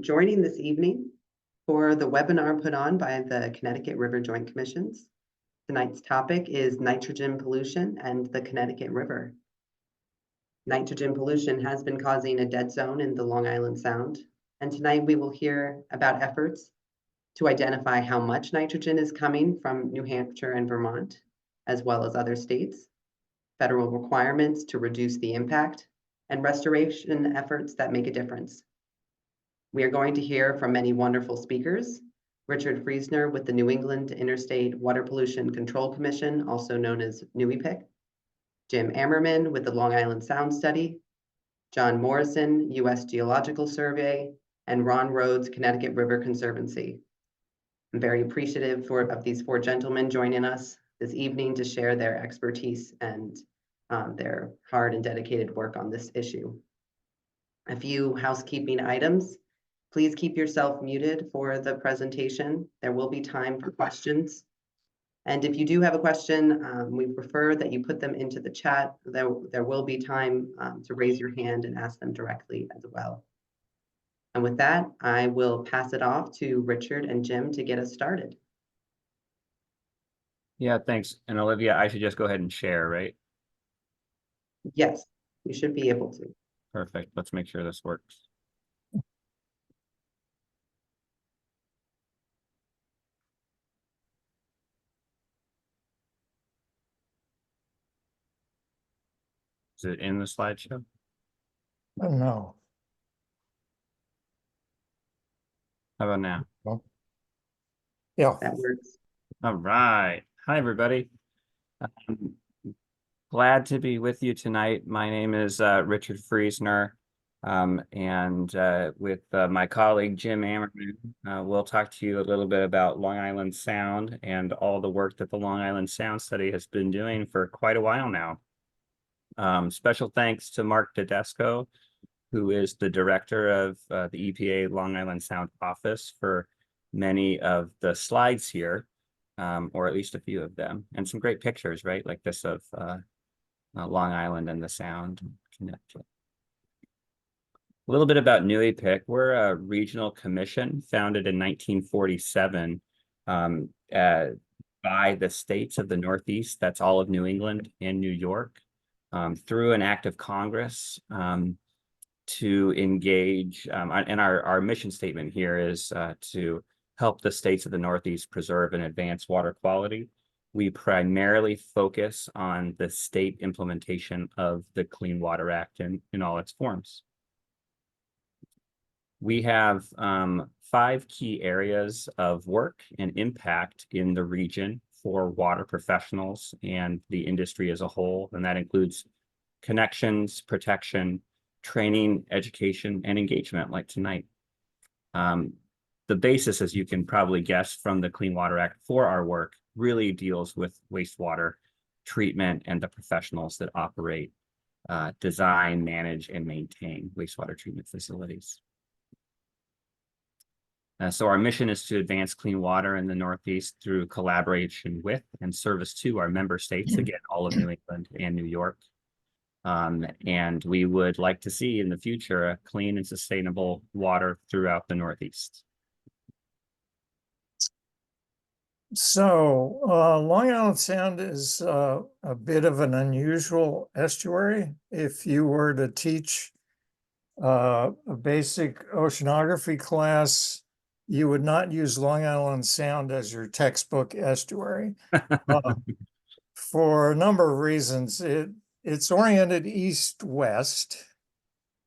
Joining this evening for the webinar put on by the Connecticut River Joint Commissions. Tonight's topic is nitrogen pollution and the Connecticut River. Nitrogen pollution has been causing a dead zone in the Long Island Sound, and tonight we will hear about efforts to identify how much nitrogen is coming from New Hampshire and Vermont, as well as other states, federal requirements to reduce the impact, and restoration efforts that make a difference. We are going to hear from many wonderful speakers. Richard Friesner with the New England Interstate Water Pollution Control Commission, also known as NEIWPCC. Jim Ammerman with the Long Island Sound Study. Jon Morrison, U.S. Geological Survey, and Ron Rhodes, Connecticut River Conservancy. I'm very appreciative of these four gentlemen joining us this evening to share their expertise and their hard and dedicated work on this issue. A few housekeeping items. Please keep yourself muted for the presentation. There will be time for questions. And if you do have a question, we prefer that you put them into the chat. There will be time to raise your hand and ask them directly as well. And with that, I will pass it off to Richard and Jim to get us started. Yeah, thanks. And Olivia, I should just go ahead and share, right? Yes, you should be able to. Perfect. Let's make sure this works. Is it in the slideshow? Oh, no. How about now? Well, yeah. That works. All right. Hi, everybody. Glad to be with you tonight. My name is Richard Friesner, and with my colleague Jim Ammerman, we'll talk to you a little bit about Long Island Sound and all the work that the Long Island Sound Study has been doing for quite a while now. Special thanks to Mark Tedesco, who is the director of the EPA Long Island Sound office, for many of the slides here, or at least a few of them, and some great pictures, right? Like this of Long Island and the Sound Connecticut. A little bit about NEIWPCC. We're a regional commission founded in 1947 by the states of the Northeast, that's all of New England and New York, through an act of Congress to engage, and our mission statement here is to help the states of the Northeast preserve and advance water quality. We primarily focus on the state implementation of the Clean Water Act in all its forms. We have 5 key areas of work and impact in the region for water professionals and the industry as a whole, and that includes connections, protection, training, education, and engagement like tonight. The basis, as you can probably guess from the Clean Water Act for our work, really deals with wastewater treatment and the professionals that operate, design, manage, and maintain wastewater treatment facilities. So our mission is to advance clean water in the Northeast through collaboration with and service to our member states, again, all of New England and New York. And we would like to see in the future a clean and sustainable water throughout the Northeast. So Long Island Sound is a bit of an unusual estuary. If you were to teach a basic oceanography class, you would not use Long Island Sound as your textbook estuary for a number of reasons. It's oriented east-west,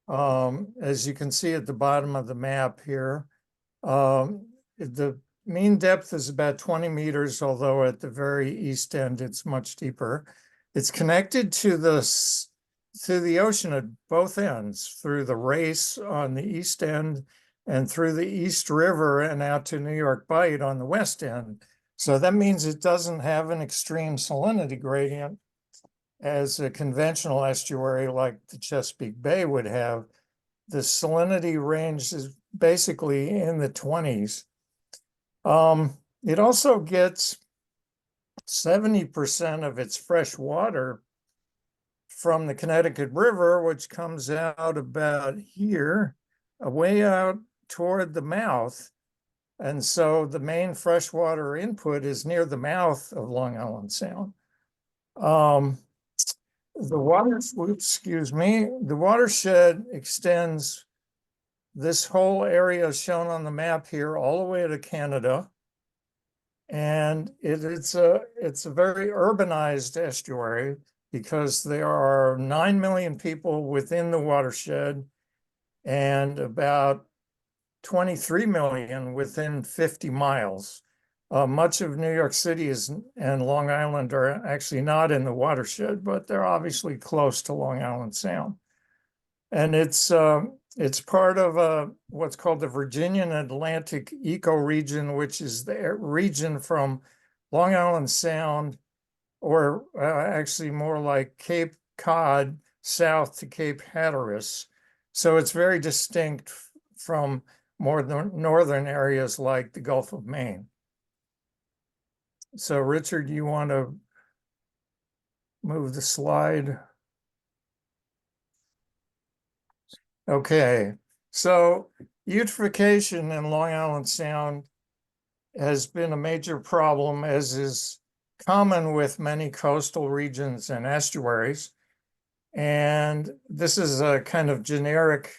as you can see at the bottom of the map here. The mean depth is about 20 meters, although at the very east end, it's much deeper. It's connected to the ocean at both ends, through the Race on the east end and through the East River and out to New York Bight on the west end. So that means it doesn't have an extreme salinity gradient as a conventional estuary like the Chesapeake Bay would have. The salinity range is basically in the 20s. It also gets 70% of its fresh water from the Connecticut River, which comes out about here, way out toward the mouth. And so the main freshwater input is near the mouth of Long Island Sound. The watershed extends this whole area shown on the map here all the way to Canada. And it's a very urbanized estuary because there are 9 million people within the watershed and about 23 million within 50 miles. Much of New York City and Long Island are actually not in the watershed, but they're obviously close to Long Island Sound. And it's part of what's called the Virginian Atlantic ecoregion, which is the region from Long Island Sound, or actually more like Cape Cod south to Cape Hatteras. So it's very distinct from more northern areas like the Gulf of Maine. So Richard, you want to move the slide? Okay, so eutrophication in Long Island Sound has been a major problem, as is common with many coastal regions and estuaries. And this is a kind of generic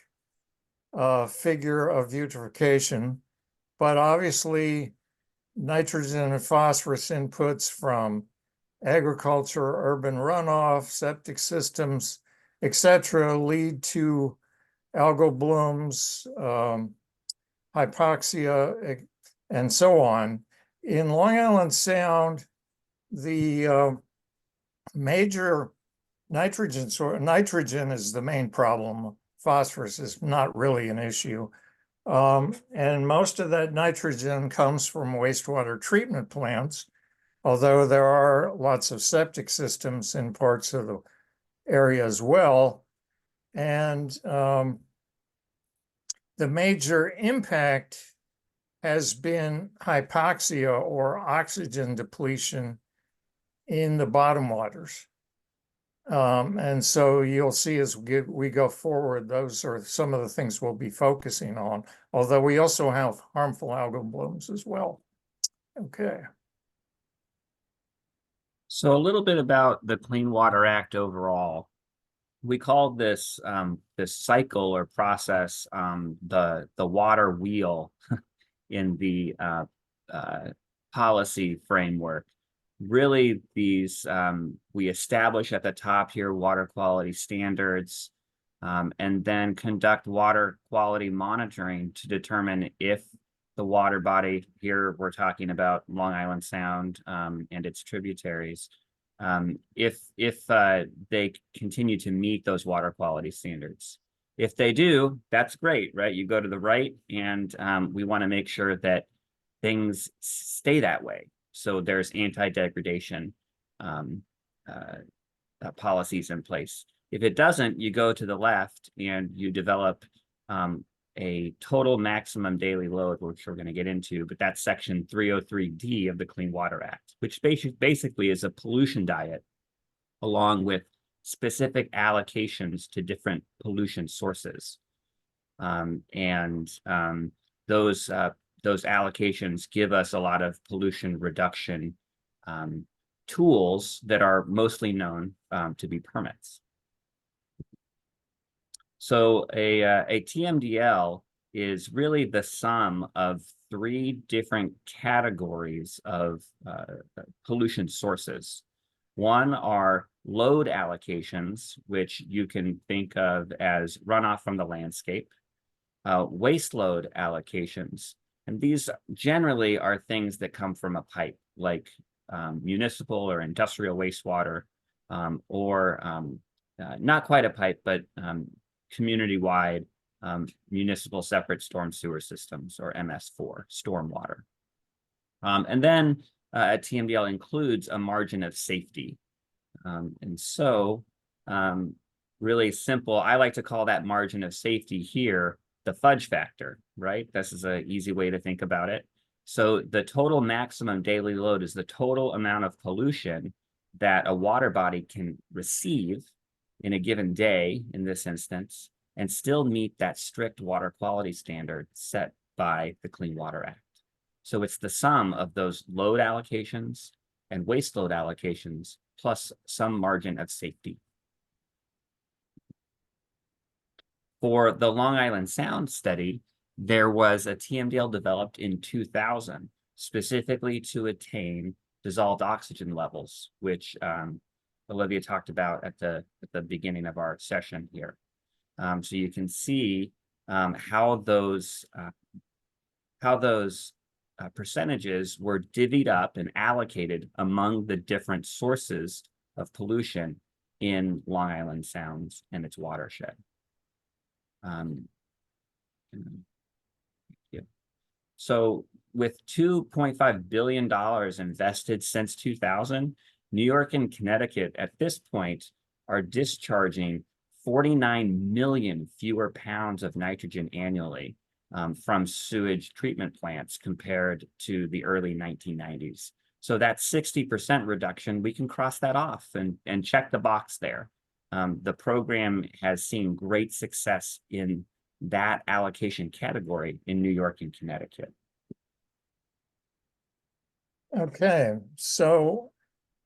figure of eutrophication, but obviously nitrogen and phosphorus inputs from agriculture, urban runoff, septic systems, etc., lead to algal blooms, hypoxia, and so on. In Long Island Sound, the major nitrogen is the main problem. Phosphorus is not really an issue. And most of that nitrogen comes from wastewater treatment plants, although there are lots of septic systems in parts of the area as well. And the major impact has been hypoxia or oxygen depletion in the bottom waters. And so you'll see as we go forward, those are some of the things we'll be focusing on, although we also have harmful algal blooms as well. Okay. So a little bit about the Clean Water Act overall. We call this this cycle or process the water wheel in the policy framework. Really, these we establish at the top here water quality standards, and then conduct water quality monitoring to determine if the water body, here we're talking about Long Island Sound and its tributaries, if they continue to meet those water quality standards. If they do, that's great, right? You go to the right, and we want to make sure that things stay that way. So there's anti-degradation policies in place. If it doesn't, you go to the left and you develop a total maximum daily load, which we're going to get into, but that's section 303D of the Clean Water Act, which basically is a pollution diet along with specific allocations to different pollution sources. Those allocations give us a lot of pollution reduction tools that are mostly known to be permits. So a TMDL is really the sum of 3 different categories of pollution sources. One are load allocations, which you can think of as runoff from the landscape, waste load allocations. And these generally are things that come from a pipe, like municipal or industrial wastewater, or not quite a pipe, but community-wide municipal separate storm sewer systems, or MS4, stormwater. And then a TMDL includes a margin of safety. And so really simple, I like to call that margin of safety here the fudge factor, right? This is an easy way to think about it. So the total maximum daily load is the total amount of pollution that a water body can receive in a given day, in this instance, and still meet that strict water quality standard set by the Clean Water Act. So it's the sum of those load allocations and waste load allocations plus some margin of safety. For the Long Island Sound study, there was a TMDL developed in 2000 specifically to attain dissolved oxygen levels, which Olivia talked about at the beginning of our session here. So you can see how those percentages were divvied up and allocated among the different sources of pollution in Long Island Sound and its watershed. So with $2.5 billion invested since 2000, New York and Connecticut at this point are discharging 49 million fewer pounds of nitrogen annually from sewage treatment plants compared to the early 1990s. So that 60% reduction, we can cross that off and check the box there. The program has seen great success in that allocation category in New York and Connecticut. Okay, so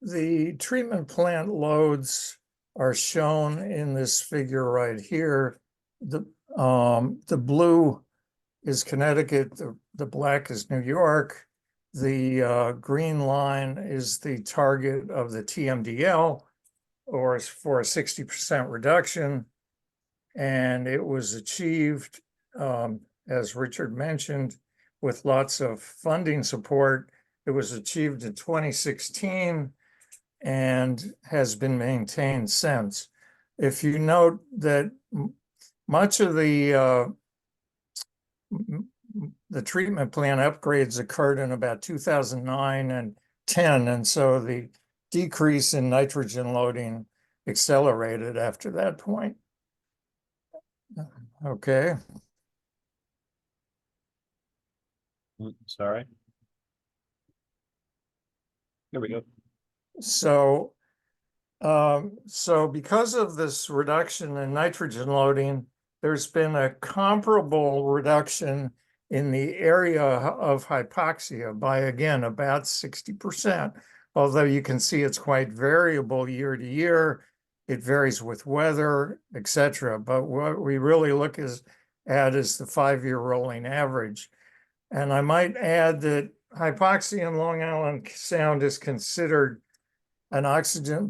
the treatment plant loads are shown in this figure right here. The blue is Connecticut, the black is New York. The green line is the target of the TMDL, or for a 60% reduction. And it was achieved, as Richard mentioned, with lots of funding support. It was achieved in 2016 and has been maintained since. If you note that much of the treatment plant upgrades occurred in about 2009 and 10, and so the decrease in nitrogen loading accelerated after that point. Okay. Sorry. Here we go. So, because of this reduction in nitrogen loading, there's been a comparable reduction in the area of hypoxia by, again, about 60%. Although you can see it's quite variable year to year. It varies with weather, etc. But what we really look at is the 5-year rolling average. And I might add that hypoxia in Long Island Sound is considered an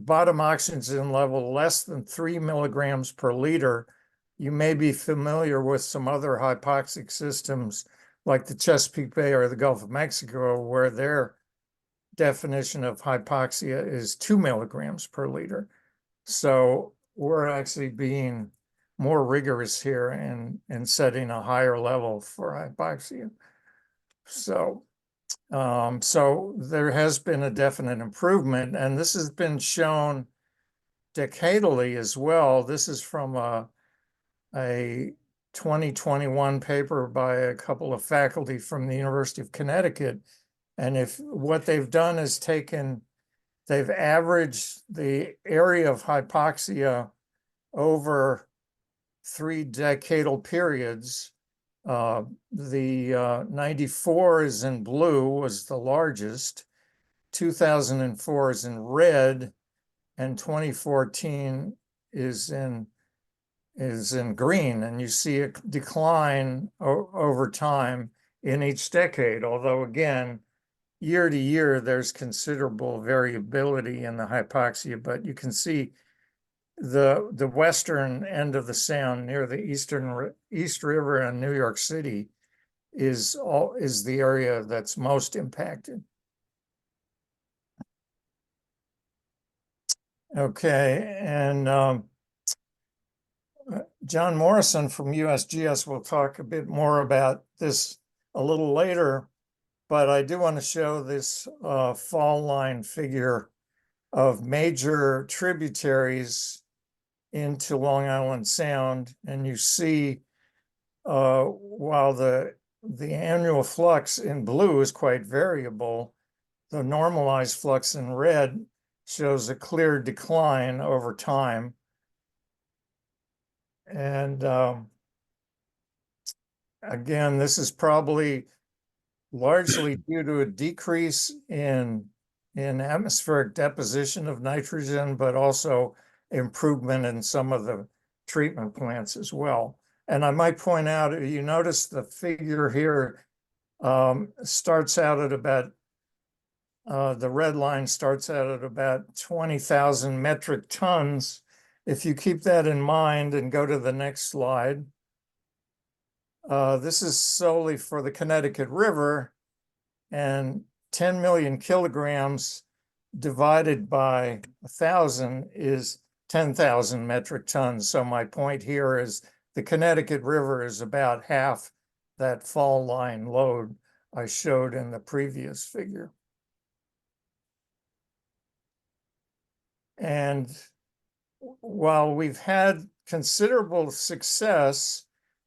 bottom oxygen level less than 3 milligrams per liter. You may be familiar with some other hypoxic systems like the Chesapeake Bay or the Gulf of Mexico, where their definition of hypoxia is 2 milligrams per liter. So we're actually being more rigorous here in setting a higher level for hypoxia. So there has been a definite improvement, and this has been shown decadally as well. This is from a 2021 paper by a couple of faculty from the University of Connecticut. And what they've done is they've averaged the area of hypoxia over 3 decadal periods. The 94 is in blue, was the largest. 2004 is in red, and 2014 is in green. And you see a decline over time in each decade. Although again, year to year, there's considerable variability in the hypoxia, but you can see the western end of the sound near the East River and New York City is the area that's most impacted. Okay, and Jon Morrison from USGS will talk a bit more about this a little later, but I do want to show this fall line figure of major tributaries into Long Island Sound, and you see while the annual flux in blue is quite variable, the normalized flux in red shows a clear decline over time. And again, this is probably largely due to a decrease in atmospheric deposition of nitrogen, but also improvement in some of the treatment plants as well. And I might point out, you notice the figure here starts out at about, the red line starts out at about 20,000 metric tons. If you keep that in mind and go to the next slide, this is solely for the Connecticut River, and 10 million kilograms divided by 1,000 is 10,000 metric tons. So my point here is the Connecticut River is about half that fall line load I showed in the previous figure. And while we've had considerable success,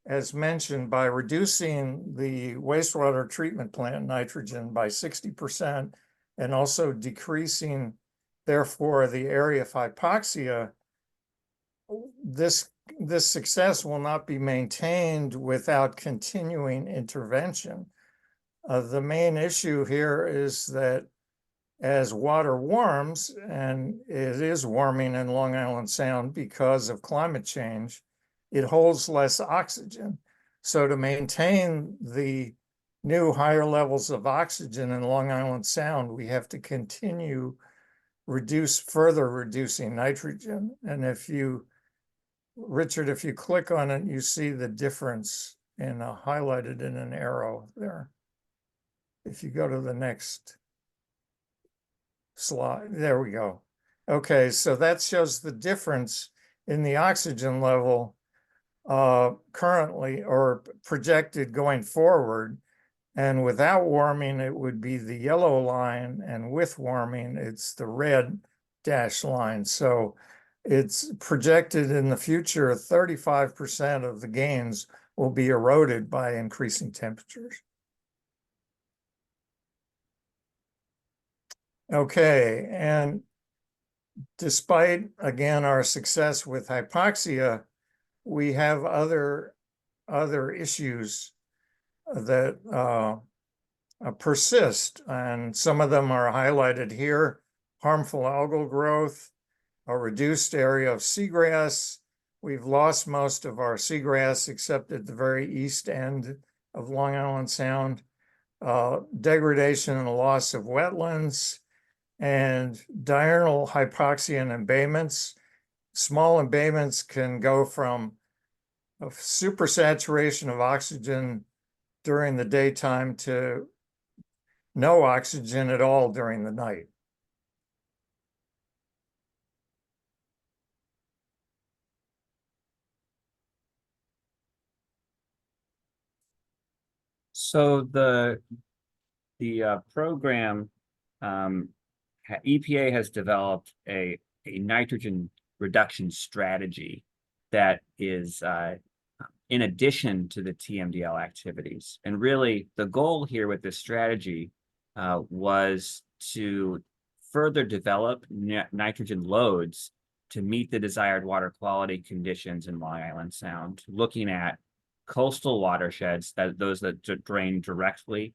as mentioned, by reducing the wastewater treatment plant nitrogen by 60% and also decreasing, therefore, the area of hypoxia, this success will not be maintained without continuing intervention. The main issue here is that as water warms, and it is warming in Long Island Sound because of climate change, it holds less oxygen. So to maintain the new higher levels of oxygen in Long Island Sound, we have to continue further reducing nitrogen. And if you, Richard, if you click on it, you see the difference highlighted in an arrow there. If you go to the next slide, there we go. Okay, so that shows the difference in the oxygen level currently or projected going forward. And without warming, it would be the yellow line, and with warming, it's the red dashed line. So it's projected in the future 35% of the gains will be eroded by increasing temperatures. Okay, and despite, again, our success with hypoxia, we have other issues that persist, and some of them are highlighted here: harmful algal growth, a reduced area of seagrass. We've lost most of our seagrass except at the very east end of Long Island Sound, degradation and loss of wetlands, and diurnal hypoxia and embayments. Small embayments can go from a supersaturation of oxygen during the daytime to no oxygen at all during the night. So the program, EPA has developed a nitrogen reduction strategy that is in addition to the TMDL activities. And really, the goal here with this strategy was to further develop nitrogen loads to meet the desired water quality conditions in Long Island Sound, looking at coastal watersheds, those that drain directly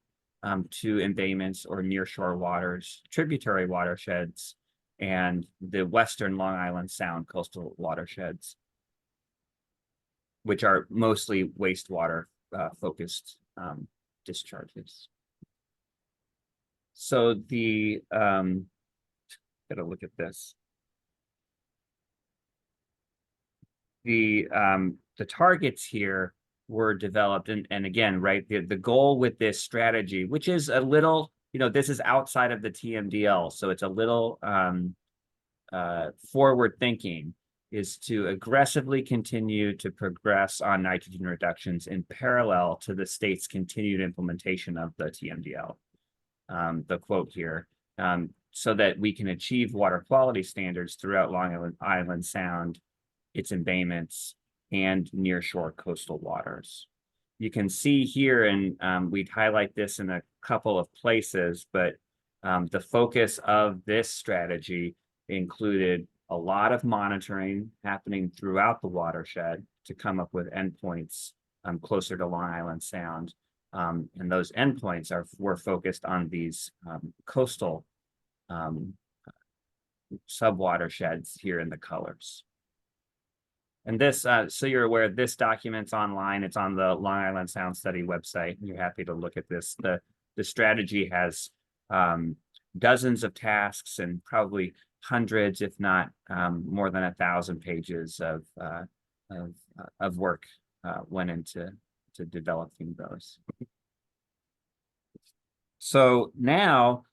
to embayments or nearshore waters, tributary watersheds, and the western Long Island Sound coastal watersheds, which are mostly wastewater focused discharges. So the gotta look at this. The targets here were developed, and again, right, the goal with this strategy, which is a little, this is outside of the TMDL, so it's a little forward thinking, is to aggressively continue to progress on nitrogen reductions in parallel to the state's continued implementation of the TMDL. The quote here, so that we can achieve water quality standards throughout Long Island Sound, its embayments, and nearshore coastal waters. You can see here, and we'd highlight this in a couple of places, but the focus of this strategy included a lot of monitoring happening throughout the watershed to come up with endpoints closer to Long Island Sound. And those endpoints were focused on these coastal subwatersheds here in the colors. And this, so you're aware, this document's online. It's on the Long Island Sound Study website. You're happy to look at this. The strategy has dozens of tasks and probably hundreds, if not more than 1,000 pages of work went into developing those. So now,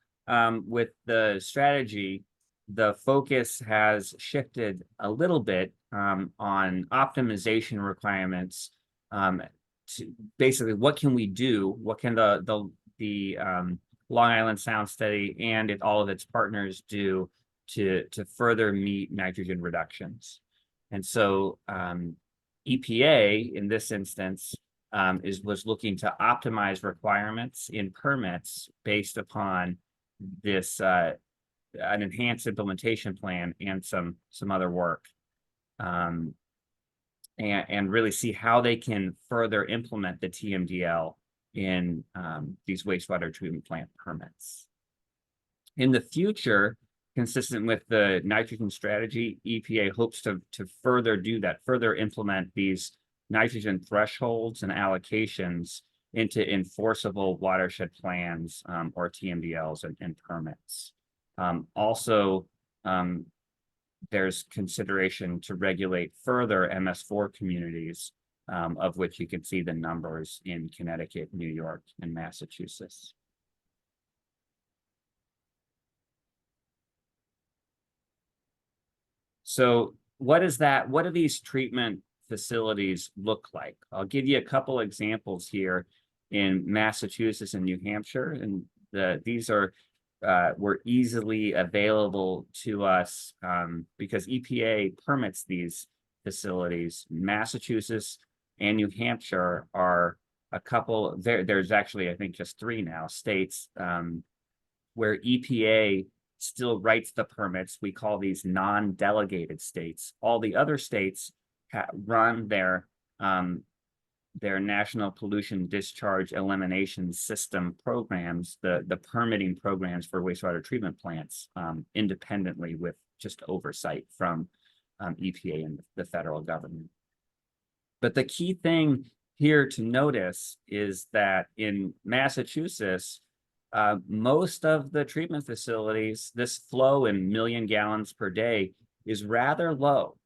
with the strategy, the focus has shifted a little bit on optimization requirements to basically what can we do? What can the Long Island Sound Study and all of its partners do to further meet nitrogen reductions? And so EPA in this instance was looking to optimize requirements in permits based upon this an enhanced implementation plan and some other work, and really see how they can further implement the TMDL in these wastewater treatment plant permits. In the future, consistent with the nitrogen strategy, EPA hopes to further do that, further implement these nitrogen thresholds and allocations into enforceable watershed plans or TMDLs and permits. Also, there's consideration to regulate further MS4 communities, of which you can see the numbers in Connecticut, New York, and Massachusetts. So what is that? What do these treatment facilities look like? I'll give you a couple examples here in Massachusetts and New Hampshire, and these were easily available to us because EPA permits these facilities. Massachusetts and New Hampshire are a couple. There's actually, I think, just 3 now states where EPA still writes the permits. We call these non-delegated states. All the other states run their National Pollution Discharge Elimination System programs, the permitting programs for wastewater treatment plants, independently with just oversight from EPA and the federal government. But the key thing here to notice is that in Massachusetts, most of the treatment facilities, this flow in million gallons per day is rather low.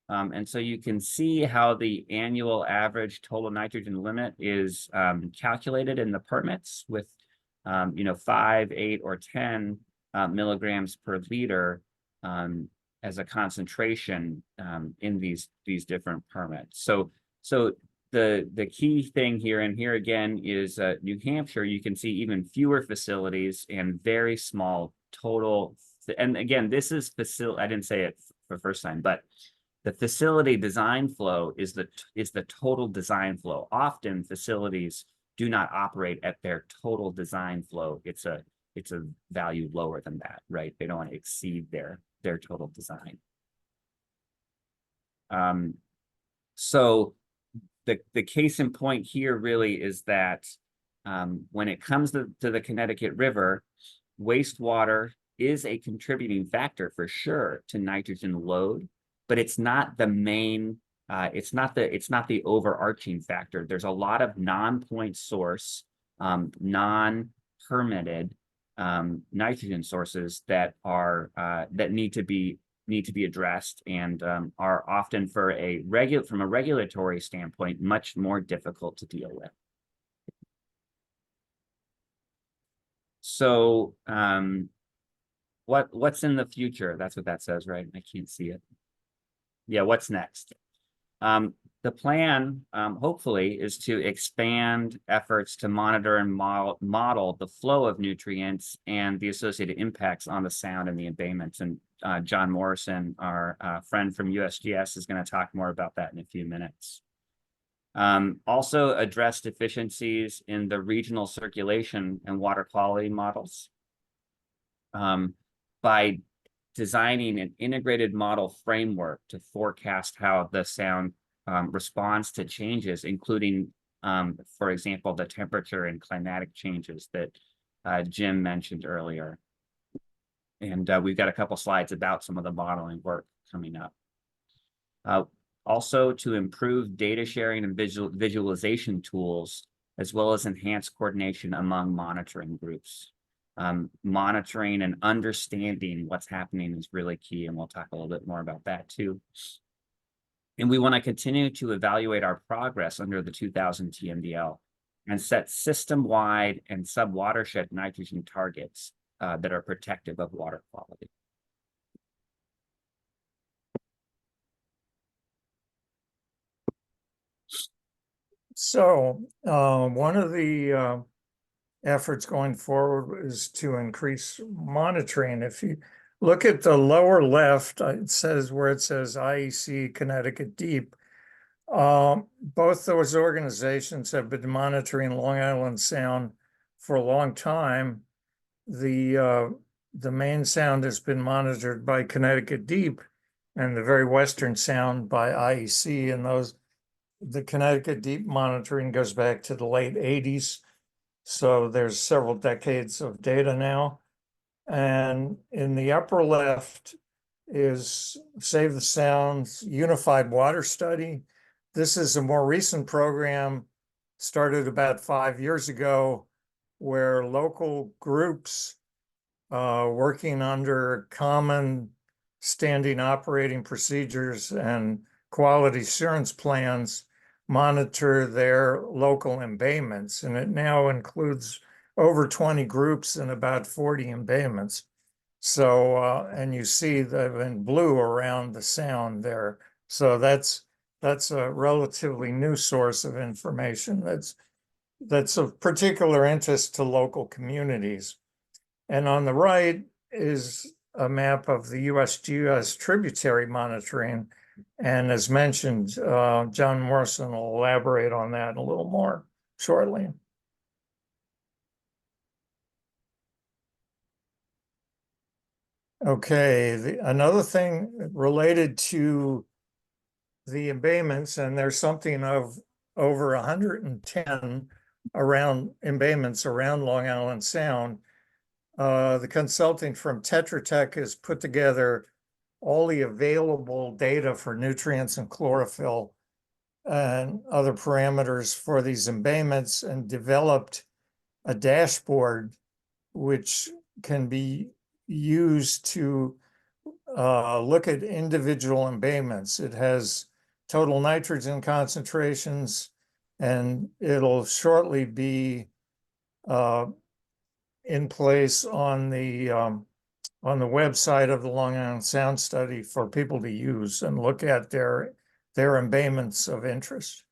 And so you can see how the annual average total nitrogen limit is calculated in the permits with, 5, 8, or 10 milligrams per liter as a concentration in these different permits. So the key thing here, and here again is New Hampshire, you can see even fewer facilities and very small total. And again, this is I didn't say it for the first time, but the facility design flow is the total design flow. Often facilities do not operate at their total design flow. It's a value lower than that, right? They don't want to exceed their total design. So the case in point here really is that when it comes to the Connecticut River, wastewater is a contributing factor for sure to nitrogen load, but it's not the main, it's not the overarching factor. There's a lot of non-point source, non-permitted nitrogen sources that are that need to be addressed and are often from a regulatory standpoint much more difficult to deal with. So what's in the future? That's what that says, right? I can't see it. Yeah, what's next? The plan, hopefully, is to expand efforts to monitor and model the flow of nutrients and the associated impacts on the sound and the embayments. And Jon Morrison, our friend from USGS, is going to talk more about that in a few minutes. Also address deficiencies in the regional circulation and water quality models by designing an integrated model framework to forecast how the sound responds to changes, including, for example, the temperature and climatic changes that Jim mentioned earlier. And we've got a couple slides about some of the modeling work coming up. Also, to improve data sharing and visualization tools, as well as enhance coordination among monitoring groups. Monitoring and understanding what's happening is really key, and we'll talk a little bit more about that too. And we want to continue to evaluate our progress under the 2000 TMDL and set system-wide and sub-watershed nitrogen targets that are protective of water quality. So one of the efforts going forward is to increase monitoring. If you look at the lower left, it says where it says IEC Connecticut Deep. Both those organizations have been monitoring Long Island Sound for a long time. The main sound has been monitored by Connecticut Deep, and the very western sound by IEC, and the Connecticut Deep monitoring goes back to the late 80s. So there's several decades of data now. And in the upper left is Save the Sound's Unified Water Study. This is a more recent program, started about 5 years ago, where local groups working under common standing operating procedures and quality assurance plans monitor their local embayments, and it now includes over 20 groups and about 40 embayments. So, and you see them in blue around the sound there. So that's a relatively new source of information that's of particular interest to local communities. And on the right is a map of the USGS tributary monitoring. And as mentioned, Jon Morrison will elaborate on that a little more shortly. Okay, another thing related to the embayments, and there's something of over 110 around embayments around Long Island Sound. The consulting from Tetra Tech has put together all the available data for nutrients and chlorophyll and other parameters for these embayments, and developed a dashboard which can be used to look at individual embayments. It has total nitrogen concentrations, and it'll shortly be in place on the website of the Long Island Sound Study for people to use and look at their embayments of interest.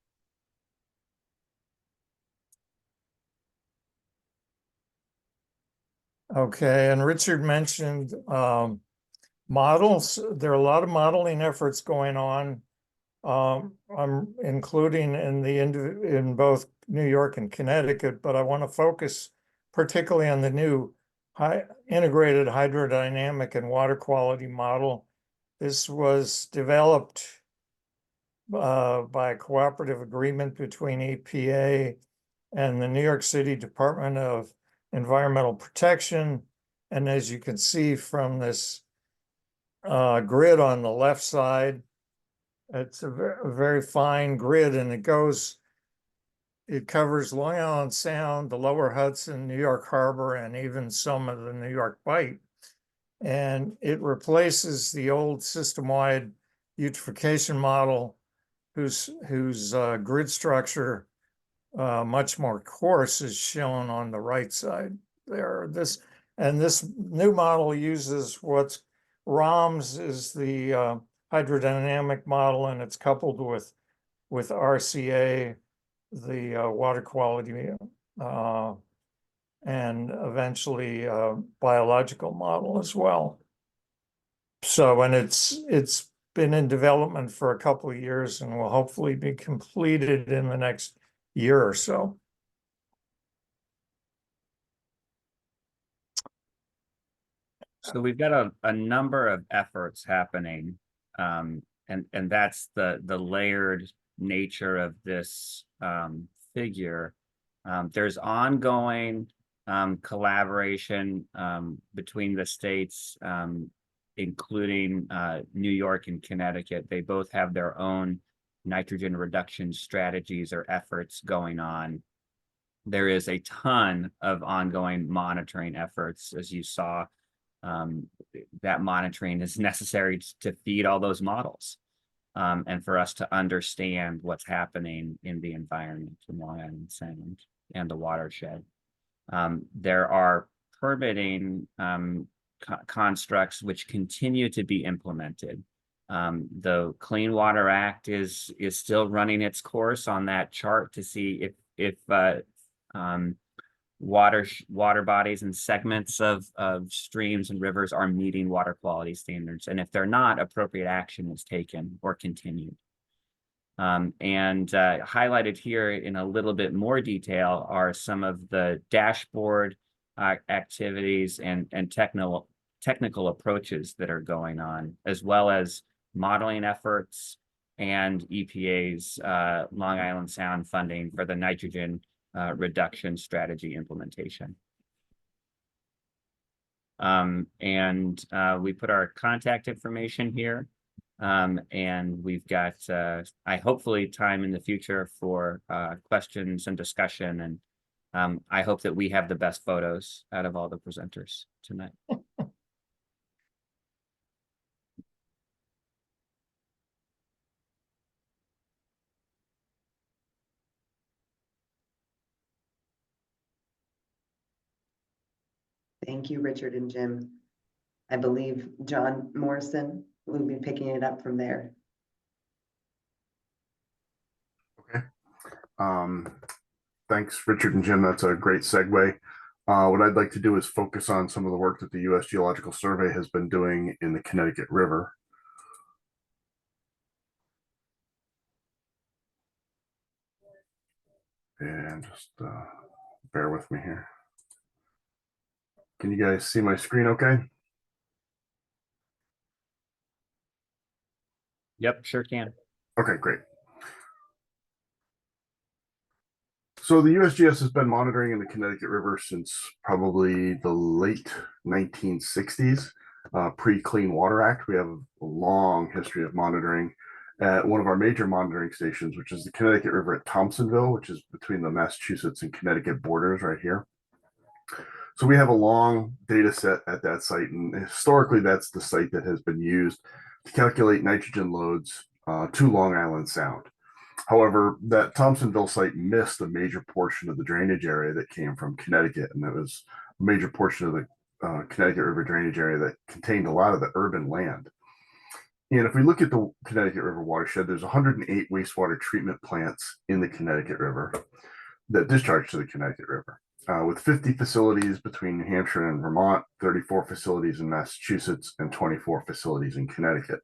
Okay, and Richard mentioned models. There are a lot of modeling efforts going on. I'm including in both New York and Connecticut, but I want to focus particularly on the new integrated hydrodynamic and water quality model. This was developed by a cooperative agreement between EPA and the New York City Department of Environmental Protection. And as you can see from this grid on the left side, it's a very fine grid, and it covers Long Island Sound, the Lower Hudson, New York Harbor, and even some of the New York Bight. And it replaces the old system-wide eutrophication model, whose grid structure, much more coarse, is shown on the right side there. This new model uses what's ROMS is the hydrodynamic model, and it's coupled with RCA, the water quality, and eventually biological model as well. So, and it's been in development for a couple of years and will hopefully be completed in the next year or so. So we've got a number of efforts happening, and that's the layered nature of this figure, there's ongoing collaboration between the states, including New York and Connecticut. They both have their own nitrogen reduction strategies or efforts going on. There is a ton of ongoing monitoring efforts, as you saw. That monitoring is necessary to feed all those models and for us to understand what's happening in the environment in Long Island Sound and the watershed. There are permitting constructs which continue to be implemented. The Clean Water Act is still running its course on that chart to see if water bodies and segments of streams and rivers are meeting water quality standards, and if they're not, appropriate action is taken or continued. Highlighted here in a little bit more detail are some of the dashboard activities and technical approaches that are going on, as well as modeling efforts and EPA's Long Island Sound funding for the nitrogen reduction strategy implementation. We put our contact information here, and we've got hopefully time in the future for questions and discussion, and I hope that we have the best photos out of all the presenters tonight. Thank you, Richard and Jim. I believe Jon Morrison will be picking it up from there. Okay. Thanks, Richard and Jim. That's a great segue. What I'd like to do is focus on some of the work that the U.S. Geological Survey has been doing in the Connecticut River. And just bear with me here. Can you guys see my screen okay? Yep, sure can. Okay, great. So the USGS has been monitoring in the Connecticut River since probably the late 1960s, pre-Clean Water Act. We have a long history of monitoring at one of our major monitoring stations, which is the Connecticut River at Thompsonville, which is between the Massachusetts and Connecticut borders right here. So we have a long data set at that site, and historically that's the site that has been used to calculate nitrogen loads to Long Island Sound. However, that Thompsonville site missed a major portion of the drainage area that came from Connecticut, and that was a major portion of the Connecticut River drainage area that contained a lot of the urban land. And if we look at the Connecticut River watershed, there's 108 wastewater treatment plants in the Connecticut River that discharge to the Connecticut River. With 50 facilities between New Hampshire and Vermont, 34 facilities in Massachusetts, and 24 facilities in Connecticut.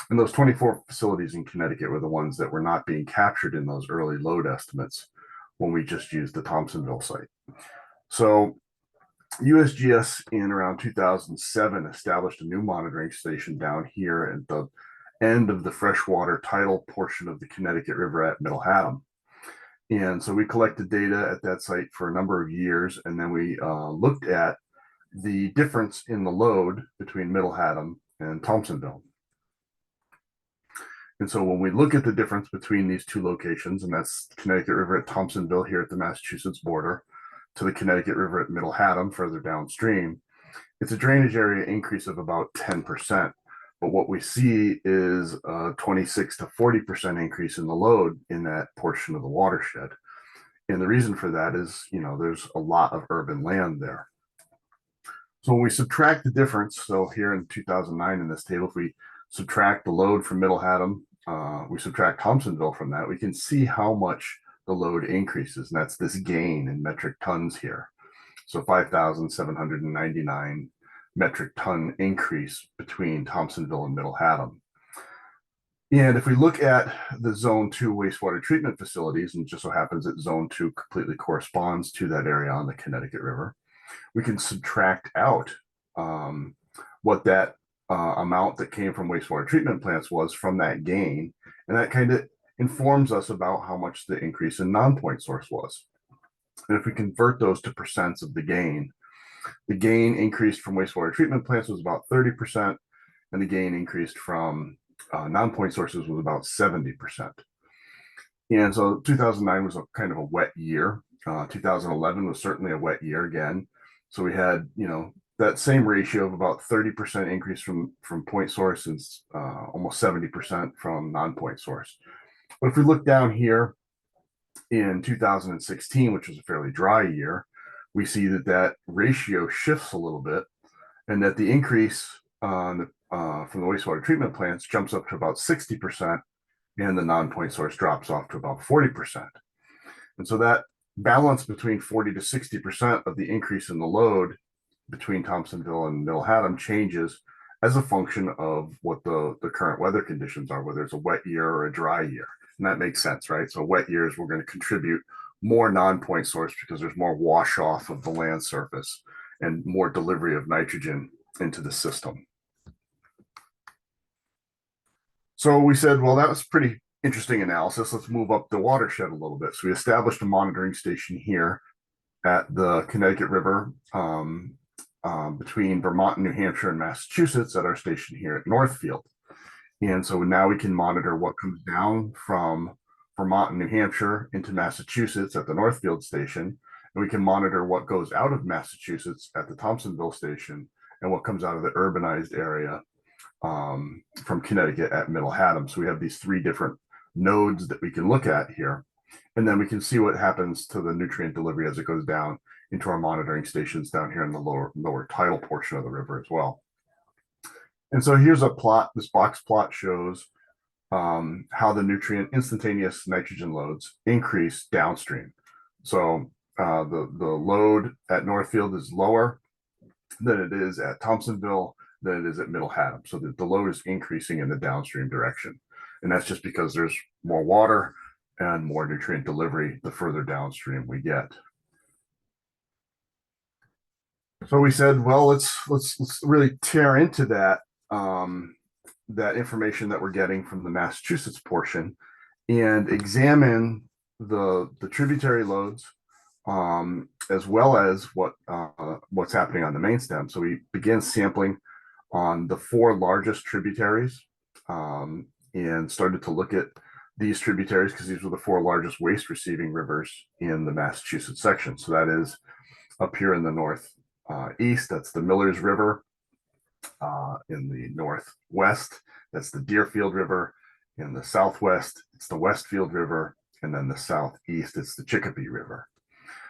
And those 24 facilities in Connecticut were the ones that were not being captured in those early load estimates when we just used the Thompsonville site. So USGS in around 2007 established a new monitoring station down here at the end of the freshwater tidal portion of the Connecticut River at Middle Haddam. And so we collected data at that site for a number of years, and then we looked at the difference in the load between Middle Haddam and Thompsonville. And so when we look at the difference between these two locations, and that's Connecticut River at Thompsonville here at the Massachusetts border to the Connecticut River at Middle Haddam further downstream, it's a drainage area increase of about 10%. But what we see is a 26 to 40% increase in the load in that portion of the watershed. And the reason for that is, you know, there's a lot of urban land there. So when we subtract the difference, so here in 2009 in this table, if we subtract the load from Middle Haddam, we subtract Thompsonville from that, we can see how much the load increases. And that's this gain in metric tons here. So 5,799 metric ton increase between Thompsonville and Middle Haddam. And if we look at the Zone 2 wastewater treatment facilities, and it just so happens that Zone 2 completely corresponds to that area on the Connecticut River, we can subtract out what that amount that came from wastewater treatment plants was from that gain. And that kind of informs us about how much the increase in non-point source was. And if we convert those to percents of the gain increased from wastewater treatment plants was about 30%, and the gain increased from non-point sources was about 70%. And so 2009 was a kind of a wet year. 2011 was certainly a wet year again. So we had, that same ratio of about 30% increase from point source and almost 70% from non-point source. But if we look down here in 2016, which was a fairly dry year, we see that ratio shifts a little bit, and that the increase from the wastewater treatment plants jumps up to about 60%, and the non-point source drops off to about 40%. And so that balance between 40 to 60% of the increase in the load between Thompsonville and Middle Haddam changes as a function of what the current weather conditions are, whether it's a wet year or a dry year. And that makes sense, right? So wet years, we're going to contribute more non-point source because there's more wash off of the land surface and more delivery of nitrogen into the system. So we said, well, that was pretty interesting analysis. Let's move up the watershed a little bit. So we established a monitoring station here at the Connecticut River between Vermont and New Hampshire and Massachusetts at our station here at Northfield. And so now we can monitor what comes down from Vermont and New Hampshire into Massachusetts at the Northfield station. And we can monitor what goes out of Massachusetts at the Thompsonville station and what comes out of the urbanized area from Connecticut at Middle Haddam. So we have these three different nodes that we can look at here. And then we can see what happens to the nutrient delivery as it goes down into our monitoring stations down here in the lower tidal portion of the river as well. And so here's a plot. This box plot shows how the nutrient instantaneous nitrogen loads increase downstream. So the load at Northfield is lower than it is at Thompsonville, than it is at Middle Haddam. So the load is increasing in the downstream direction. And that's just because there's more water and more nutrient delivery the further downstream we get. So we said, well, let's really tear into that that information that we're getting from the Massachusetts portion and examine the tributary loads as well as what's happening on the main stem. So we began sampling on the four largest tributaries and started to look at these tributaries because these were the four largest waste receiving rivers in the Massachusetts section. So that is up here in the northeast, that's the Millers River. In the northwest, that's the Deerfield River. In the southwest, it's the Westfield River. And then the southeast, it's the Chicopee River.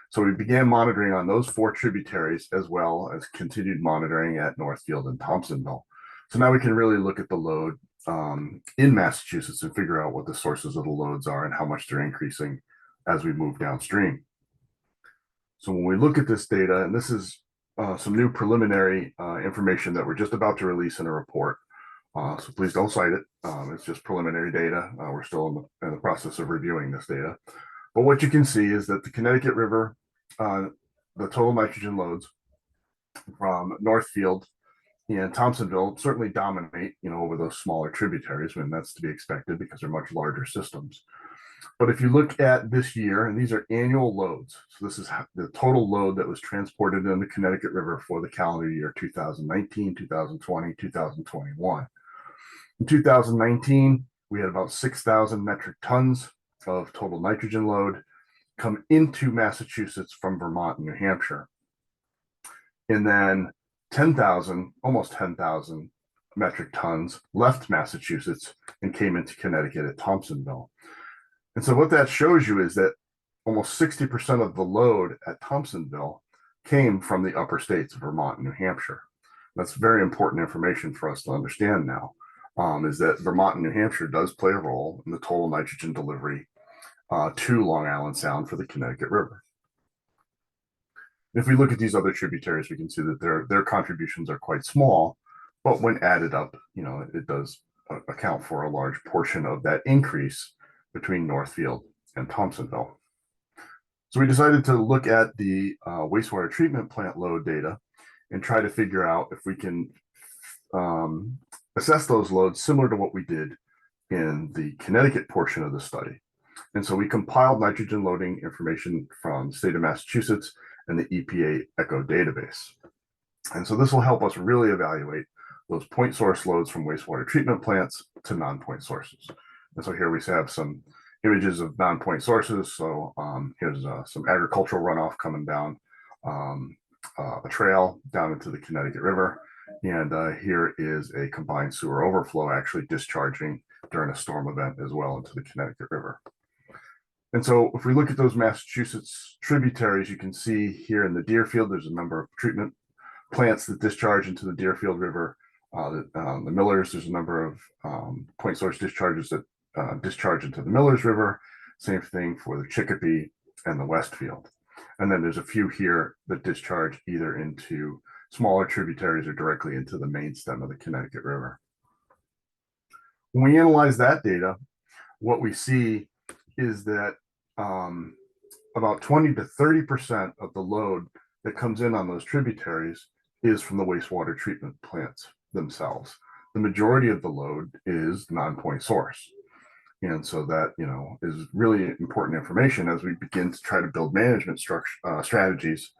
So we began monitoring on those four tributaries as well as continued monitoring at Northfield and Thompsonville. So now we can really look at the load in Massachusetts and figure out what the sources of the loads are and how much they're increasing as we move downstream. So when we look at this data, and this is some new preliminary information that we're just about to release in a report. So please don't cite it. It's just preliminary data. We're still in the process of reviewing this data. But what you can see is that the Connecticut River, the total nitrogen loads from Northfield and Thompsonville certainly dominate, over those smaller tributaries, and that's to be expected because they're much larger systems. But if you look at this year, and these are annual loads, so this is the total load that was transported in the Connecticut River for the calendar year 2019, 2020, 2021. In 2019, we had about 6,000 metric tons of total nitrogen load come into Massachusetts from Vermont and New Hampshire. And then 10,000, almost 10,000 metric tons left Massachusetts and came into Connecticut at Thompsonville. And so what that shows you is that almost 60% of the load at Thompsonville came from the upper states of Vermont and New Hampshire. That's very important information for us to understand now, is that Vermont and New Hampshire does play a role in the total nitrogen delivery to Long Island Sound for the Connecticut River. If we look at these other tributaries, we can see that their contributions are quite small, but when added up, it does account for a large portion of that increase between Northfield and Thompsonville. So we decided to look at the wastewater treatment plant load data and try to figure out if we can assess those loads similar to what we did in the Connecticut portion of the study. And so we compiled nitrogen loading information from the state of Massachusetts and the EPA ECHO database. And so this will help us really evaluate those point source loads from wastewater treatment plants to non-point sources. And so here we have some images of non-point sources. So here's some agricultural runoff coming down a trail down into the Connecticut River. And here is a combined sewer overflow actually discharging during a storm event as well into the Connecticut River. And so if we look at those Massachusetts tributaries, you can see here in the Deerfield, there's a number of treatment plants that discharge into the Deerfield River. The Millers, there's a number of point source discharges that discharge into the Millers River. Same thing for the Chicopee and the Westfield. And then there's a few here that discharge either into smaller tributaries or directly into the main stem of the Connecticut River. When we analyze that data, what we see is that about 20 to 30% of the load that comes in on those tributaries is from the wastewater treatment plants themselves. The majority of the load is non-point source. And so that, is really important information as we begin to try to build management strategies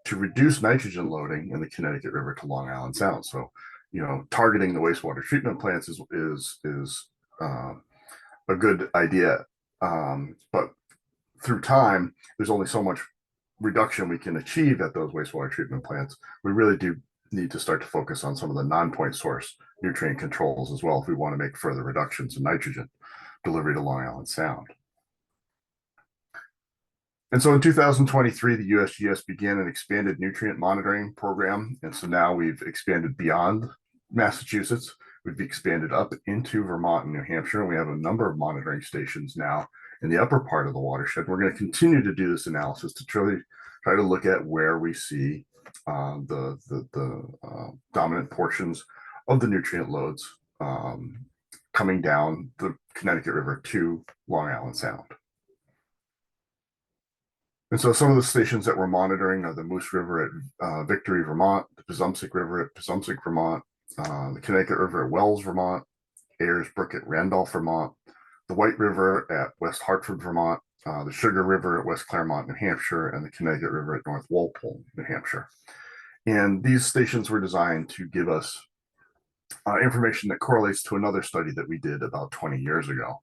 to reduce nitrogen loading in the Connecticut River to Long Island Sound. So, targeting the wastewater treatment plants is a good idea. But through time, there's only so much reduction we can achieve at those wastewater treatment plants. We really do need to start to focus on some of the non-point source nutrient controls as well if we want to make further reductions in nitrogen delivery to Long Island Sound. And so in 2023, the USGS began an expanded nutrient monitoring program. And so now we've expanded beyond Massachusetts. We've expanded up into Vermont and New Hampshire. And we have a number of monitoring stations now in the upper part of the watershed. We're going to continue to do this analysis to try to look at where we see the dominant portions of the nutrient loads coming down the Connecticut River to Long Island Sound. And so some of the stations that we're monitoring are the Moose River at Victory, Vermont, the Pezumsic River at Pezumsic, Vermont, the Connecticut River at Wells, Vermont, Ayers Brook at Randolph, Vermont, the White River at West Hartford, Vermont, the Sugar River at West Claremont, New Hampshire, and the Connecticut River at North Walpole, New Hampshire. And these stations were designed to give us information that correlates to another study that we did about 20 years ago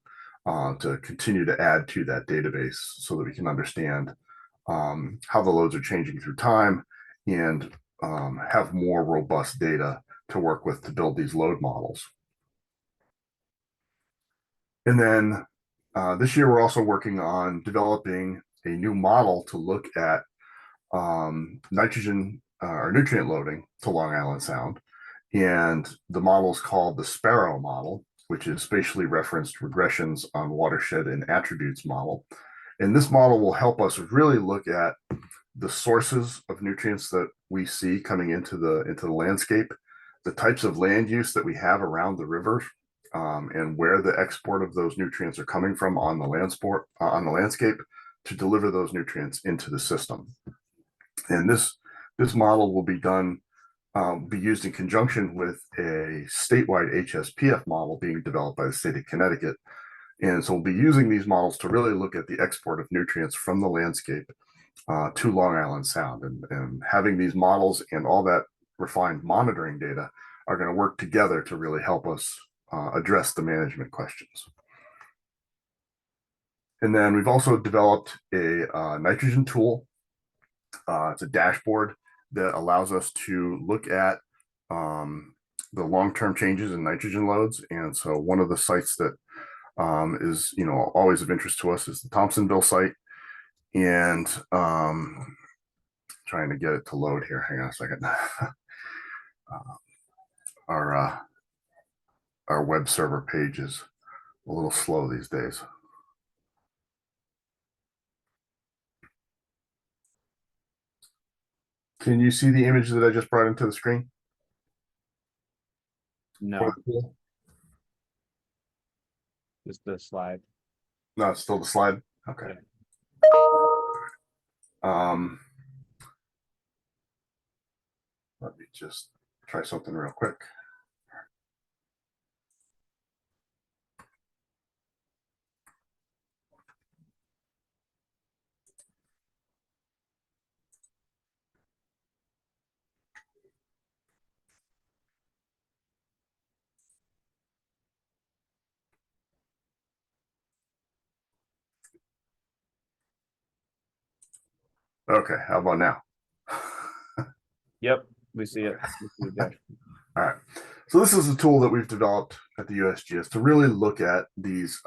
to continue to add to that database so that we can understand how the loads are changing through time and have more robust data to work with to build these load models. And then this year, we're also working on developing a new model to look at nitrogen or nutrient loading to Long Island Sound. And the model is called the Sparrow model, which is spatially referenced regressions on watershed and attributes model. And this model will help us really look at the sources of nutrients that we see coming into the landscape, the types of land use that we have around the rivers, and where the export of those nutrients are coming from on the landscape to deliver those nutrients into the system. And this model will be used in conjunction with a statewide HSPF model being developed by the state of Connecticut. And so we'll be using these models to really look at the export of nutrients from the landscape to Long Island Sound. And having these models and all that refined monitoring data are going to work together to really help us address the management questions. And then we've also developed a nitrogen tool. It's a dashboard that allows us to look at the long-term changes in nitrogen loads. And so one of the sites that is always of interest to us is the Thompsonville site. And trying to get it to load here. Hang on a second. Our web server page is a little slow these days. Can you see the image that I just brought into the screen? No, just the slide. No, it's still the slide. Okay. Let me just try something real quick. Okay, how about now? Yep, we see it. We see it, Josh. All right. So this is a tool that we've developed at the USGS to really look at these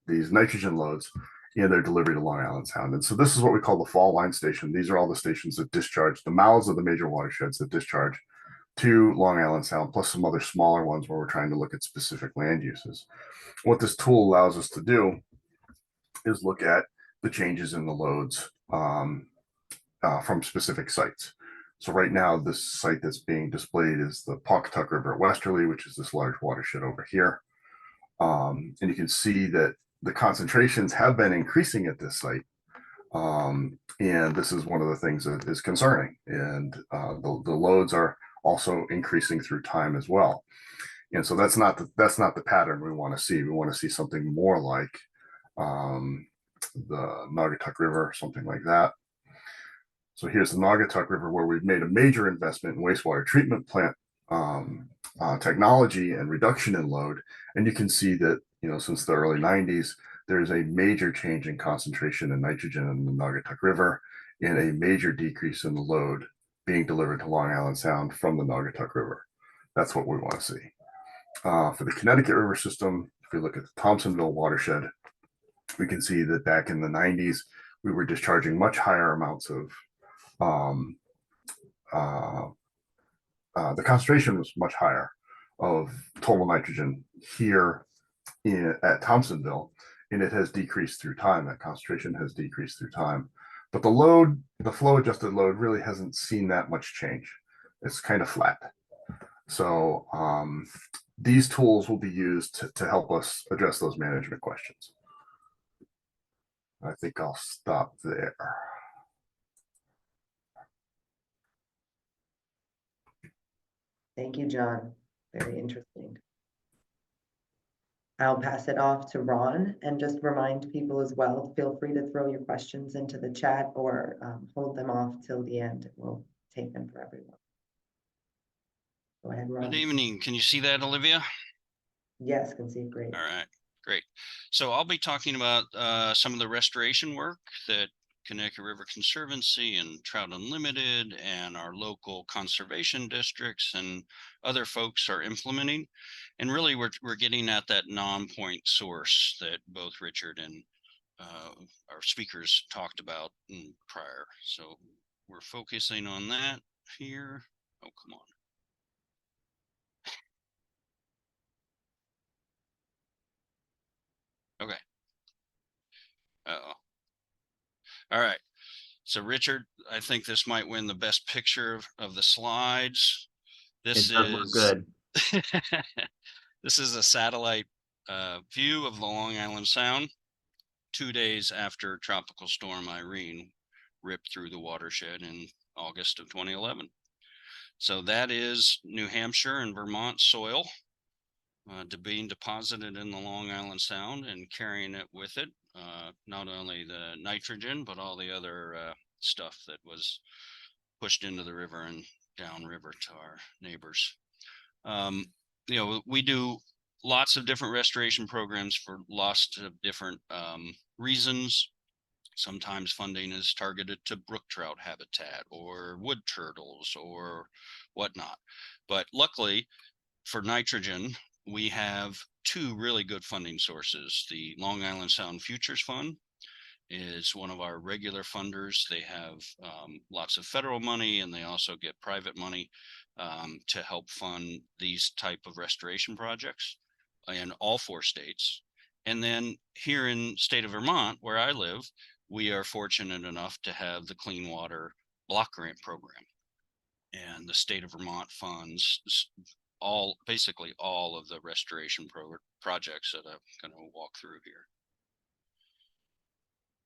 nitrogen loads in their delivery to Long Island Sound. And so this is what we call the fall line station. These are all the stations that discharge the mouths of the major watersheds that discharge to Long Island Sound, plus some other smaller ones where we're trying to look at specific land uses. What this tool allows us to do is look at the changes in the loads from specific sites. So right now, this site that's being displayed is the Pawcatuck River at Westerly, which is this large watershed over here. And you can see that the concentrations have been increasing at this site. And this is one of the things that is concerning. And the loads are also increasing through time as well. And so that's not the pattern we want to see. We want to see something more like the Naugatuck River, something like that. So here's the Naugatuck River, where we've made a major investment in wastewater treatment plant technology and reduction in load. And you can see that, since the early 90s, there's a major change in concentration in nitrogen in the Naugatuck River and a major decrease in the load being delivered to Long Island Sound from the Naugatuck River. That's what we want to see. For the Connecticut River system, if we look at the Thompsonville watershed, we can see that back in the 90s, we were discharging much higher amounts of the concentration was much higher of total nitrogen here at Thompsonville, and it has decreased through time. That concentration has decreased through time, but the flow adjusted load really hasn't seen that much change. It's kind of flat. So these tools will be used to help us address those management questions. I think I'll stop there. Thank you, John. Very interesting. I'll pass it off to Ron and just remind people as well, feel free to throw your questions into the chat or hold them off till the end. We'll take them for everyone. Go ahead, Ron. Good evening. Can you see that, Olivia? Yes, can see. Great. All right, great. So I'll be talking about some of the restoration work that Connecticut River Conservancy and Trout Unlimited and our local conservation districts and other folks are implementing. And really we're getting at that non-point source that both Richard and our speakers talked about in prior. So we're focusing on that here. Oh, come on. Okay. Uh-oh. All right. So Richard, I think this might win the best picture of the slides. This is good. This is a satellite view of the Long Island Sound 2 days after Tropical Storm Irene ripped through the watershed in August of 2011. So that is New Hampshire and Vermont soil being deposited in the Long Island Sound and carrying it with it. Not only the nitrogen, but all the other stuff that was pushed into the river and downriver to our neighbors. We do lots of different restoration programs for lots of different reasons. Sometimes funding is targeted to brook trout habitat or wood turtles or whatnot. But luckily for nitrogen, we have two really good funding sources. The Long Island Sound Futures Fund is one of our regular funders. They have lots of federal money, and they also get private money to help fund these type of restoration projects in all 4 states. And then here in state of Vermont, where I live, we are fortunate enough to have the Clean Water Block Grant Program. And the state of Vermont funds basically all of the restoration projects that I'm going to walk through here.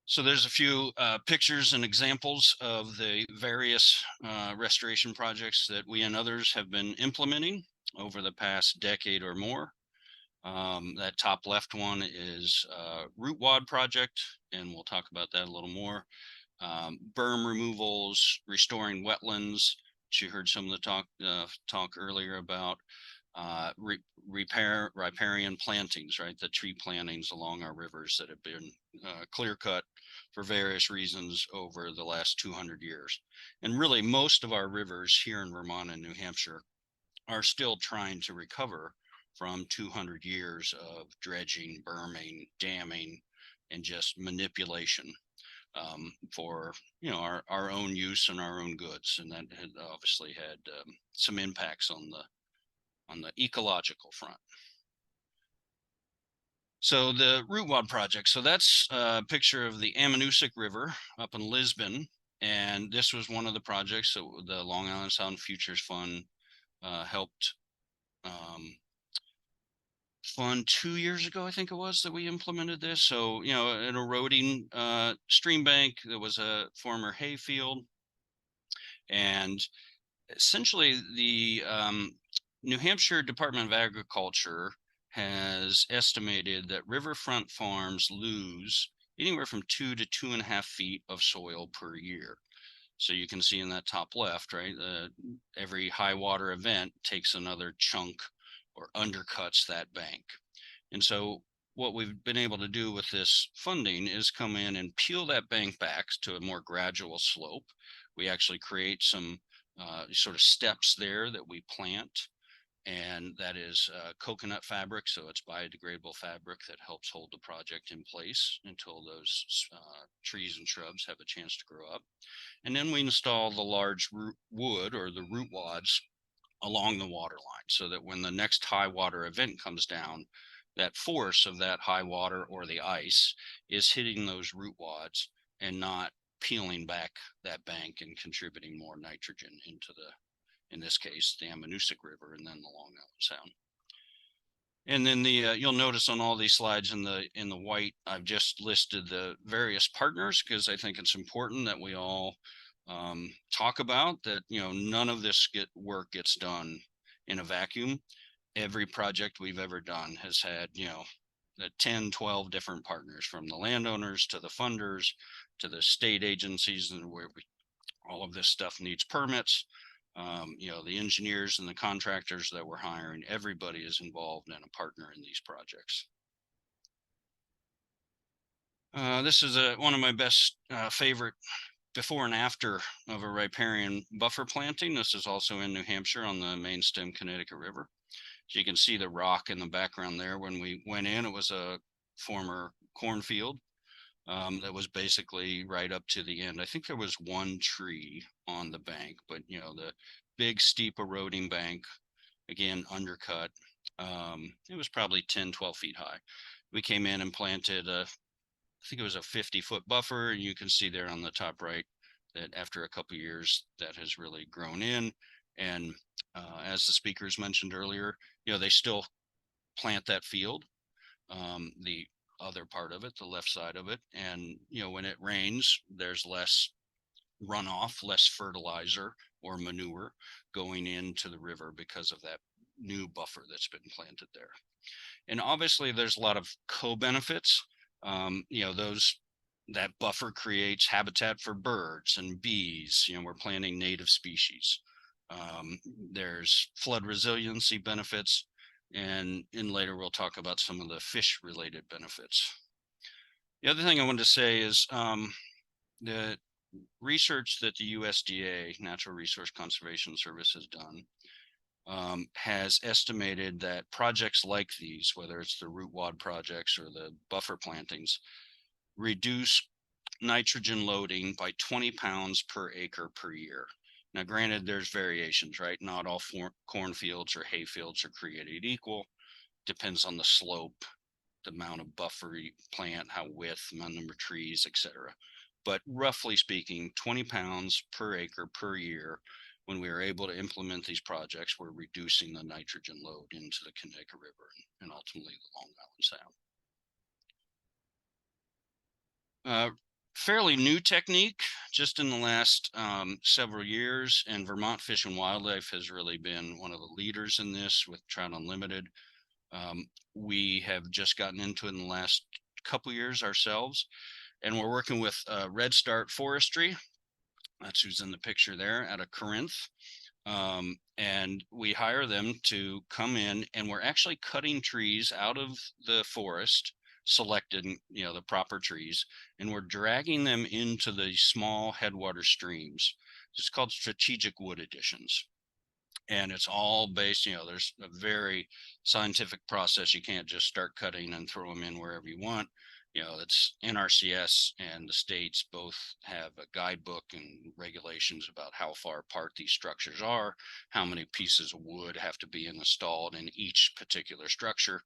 So there's a few pictures and examples of the various restoration projects that we and others have been implementing over the past decade or more. That top left one is Root Wad project, and we'll talk about that a little more. Berm removals, restoring wetlands, which you heard some of the talk earlier about. riparian plantings, right? The tree plantings along our rivers that have been clear cut for various reasons over the last 200 years. And really most of our rivers here in Vermont and New Hampshire are still trying to recover from 200 years of dredging, berming, damming, and just manipulation for our own use and our own goods. And that had obviously had some impacts on the ecological front. So the root wad project, so that's a picture of the Ammonoosuc River up in Lisbon. And this was one of the projects that the Long Island Sound Futures Fund helped fund 2 years ago, I think it was, that we implemented this. So, an eroding stream bank, there was a former hayfield. And essentially the New Hampshire Department of Agriculture has estimated that riverfront farms lose anywhere from 2 to 2.5 feet of soil per year. So you can see in that top left, right, every high water event takes another chunk or undercuts that bank. And so what we've been able to do with this funding is come in and peel that bank back to a more gradual slope. We actually create some sort of steps there that we plant, and that is coconut fabric. So it's biodegradable fabric that helps hold the project in place until those trees and shrubs have a chance to grow up. And then we install the large wood or the root wads along the water line, so that when the next high water event comes down, that force of that high water or the ice is hitting those root wads and not peeling back that bank and contributing more nitrogen into in this case, the Ammonoosuc River and then the Long Island Sound. And then you'll notice on all these slides in the white, I've just listed the various partners, because I think it's important that we all talk about that. None of this work gets done in a vacuum. Every project we've ever done has had, the 10, 12 different partners, from the landowners to the funders to the state agencies, and where all of this stuff needs permits. The engineers and the contractors that we're hiring, everybody is involved and a partner in these projects. This is one of my best favorite before and after of a riparian buffer planting. This is also in New Hampshire on the main stem Connecticut River. So you can see the rock in the background there. When we went in, it was a former cornfield that was basically right up to the end. I think there was one tree on the bank, but the big steep eroding bank, again, undercut. It was probably 10, 12 feet high. We came in and planted I think it was a 50-foot buffer. And you can see there on the top right that after a couple of years that has really grown in. And as the speakers mentioned earlier, they still plant that field, the other part of it, the left side of it. And, when it rains, there's less runoff, less fertilizer or manure going into the river because of that new buffer that's been planted there. And obviously there's a lot of co-benefits. That buffer creates habitat for birds and bees. We're planting native species. There's flood resiliency benefits, and later we'll talk about some of the fish related benefits. The other thing I wanted to say is the research that the USDA, Natural Resource Conservation Service, has done has estimated that projects like these, whether it's the root wad projects or the buffer plantings, reduce nitrogen loading by 20 pounds per acre per year. Now, granted, there's variations, right? Not all cornfields or hay fields are created equal. Depends on the slope, the amount of buffer you plant, how width, number of trees, etc. But roughly speaking, 20 pounds per acre per year. When we are able to implement these projects, we're reducing the nitrogen load into the Connecticut River and ultimately the Long Island Sound. Fairly new technique, just in the last several years, and Vermont Fish and Wildlife has really been one of the leaders in this with Trout Unlimited. We have just gotten into it in the last couple years ourselves, and we're working with Red Start Forestry. That's who's in the picture there, out of Corinth. And we hire them to come in, and we're actually cutting trees out of the forest, selected, the proper trees, and we're dragging them into the small headwater streams. It's called strategic wood additions. And it's all based, there's a very scientific process. You can't just start cutting and throw them in wherever you want. It's NRCS and the states both have a guidebook and regulations about how far apart these structures are, how many pieces of wood have to be installed in each particular structure.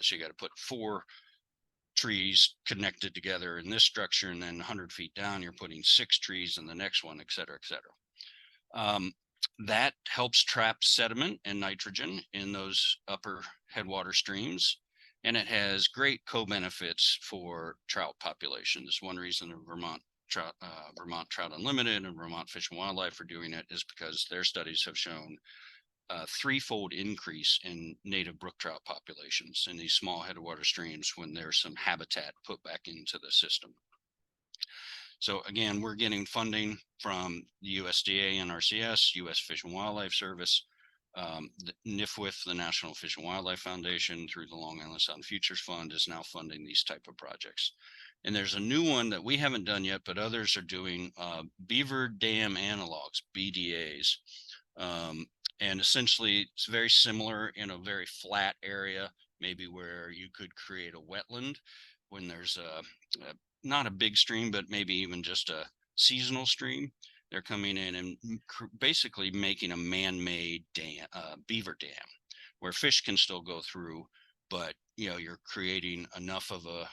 So you got to put 4 trees connected together in this structure, and then 100 feet down, you're putting 6 trees in the next one, et cetera, et cetera. That helps trap sediment and nitrogen in those upper headwater streams. And it has great co-benefits for trout populations. One reason Vermont Trout Unlimited and Vermont Fish and Wildlife are doing it is because their studies have shown a 3-fold increase in native brook trout populations in these small headwater streams when there's some habitat put back into the system. So again, we're getting funding from the USDA, NRCS, U.S. Fish and Wildlife Service, the NIFWF, the National Fish and Wildlife Foundation, through the Long Island Sound Futures Fund, is now funding these type of projects. And there's a new one that we haven't done yet, but others are doing, beaver dam analogs, BDAs. And essentially, it's very similar in a very flat area, maybe where you could create a wetland when there's not a big stream, but maybe even just a seasonal stream. They're coming in and basically making a man-made dam, beaver dam, where fish can still go through, but you're creating enough of a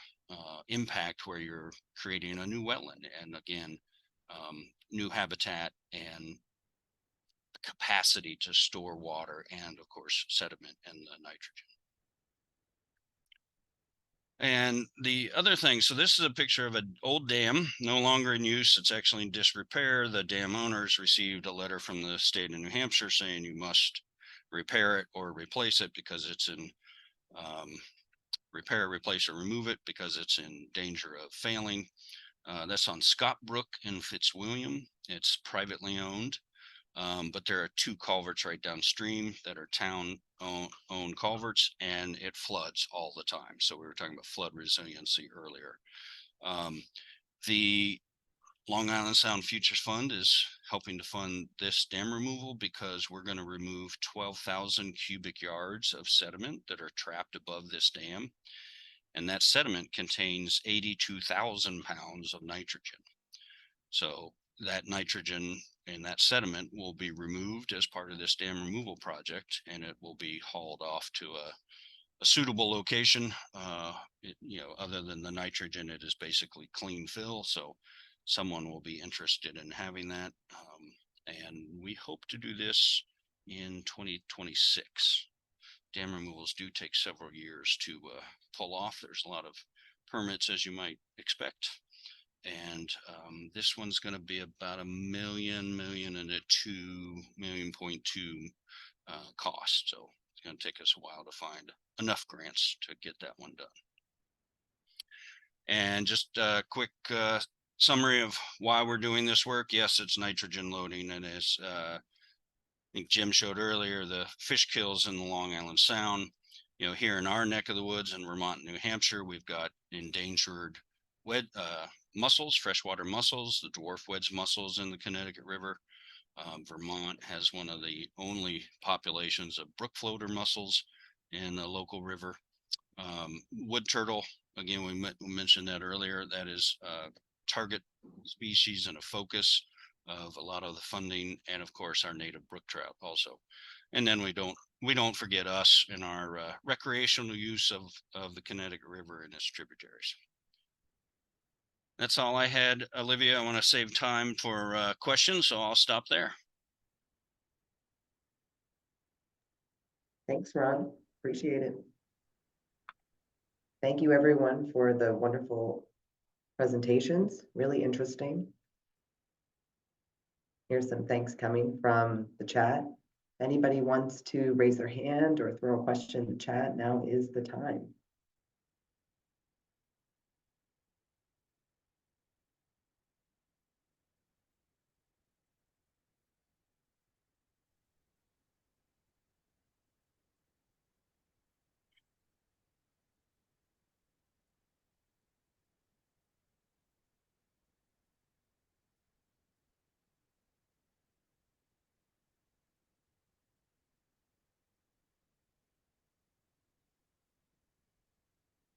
impact where you're creating a new wetland, and again, new habitat and capacity to store water and, of course, sediment and the nitrogen. And the other thing, so this is a picture of an old dam, no longer in use. It's actually in disrepair. The dam owners received a letter from the state of New Hampshire saying you must repair it or replace it because it's in repair, replace, or remove it because it's in danger of failing. That's on Scott Brook in Fitzwilliam. It's privately owned. But there are 2 culverts right downstream that are town-owned culverts, and it floods all the time. So we were talking about flood resiliency earlier. The Long Island Sound Futures Fund is helping to fund this dam removal because we're going to remove 12,000 cubic yards of sediment that are trapped above this dam. And that sediment contains 82,000 pounds of nitrogen. So that nitrogen and that sediment will be removed as part of this dam removal project, and it will be hauled off to a suitable location. Other than the nitrogen, it is basically clean fill. So someone will be interested in having that. And we hope to do this in 2026. Dam removals do take several years to pull off. There's a lot of permits, as you might expect. And this one's going to be about $1 million and a $2.2 million cost. So it's going to take us a while to find enough grants to get that one done. And just a quick summary of why we're doing this work. Yes, it's nitrogen loading, and as I think Jim showed earlier, the fish kills in the Long Island Sound. Here in our neck of the woods in Vermont and New Hampshire, we've got endangered mussels, freshwater mussels, the dwarf wedge mussels in the Connecticut River. Vermont has one of the only populations of brook floater mussels in the local river. Wood turtle, again, we mentioned that earlier. That is a target species and a focus of a lot of the funding, and of course our native brook trout also. And then we don't forget us in our recreational use of the Connecticut River and its tributaries. That's all I had, Olivia. I want to save time for questions, so I'll stop there. Thanks, Ron. Appreciate it. Thank you, everyone, for the wonderful presentations. Really interesting. Here's some thanks coming from the chat. Anybody wants to raise their hand or throw a question in the chat, now is the time.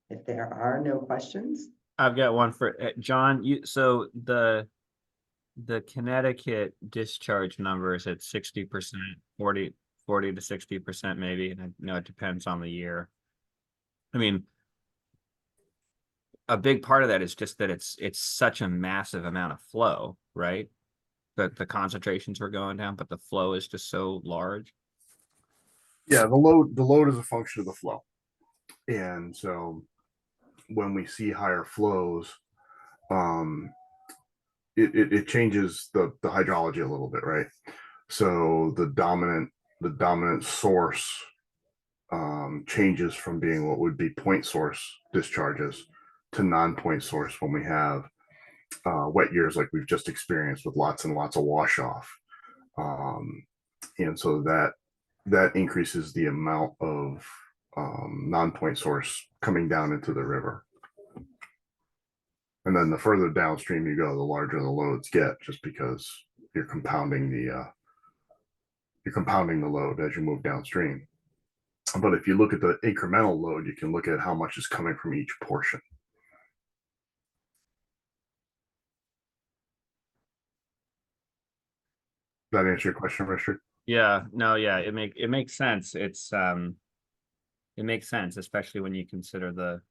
If there are no questions, I've got one for John. So the Connecticut discharge number is at 60%, 40 to 60% maybe, and I know it depends on the year. I mean, a big part of that is just that it's such a massive amount of flow, right? That the concentrations are going down, but the flow is just so large. Yeah, the load is a function of the flow. And so when we see higher flows, it changes the hydrology a little bit, right? So the dominant source changes from being what would be point source discharges to non-point source when we have wet years like we've just experienced with lots and lots of wash off. And so that increases the amount of non-point source coming down into the river. And then the further downstream you go, the larger the loads get, just because you're compounding the load as you move downstream. But if you look at the incremental load, you can look at how much is coming from each portion. Does that answer your question, Richard? Yeah, no, yeah, it makes sense. It makes sense, especially when you consider the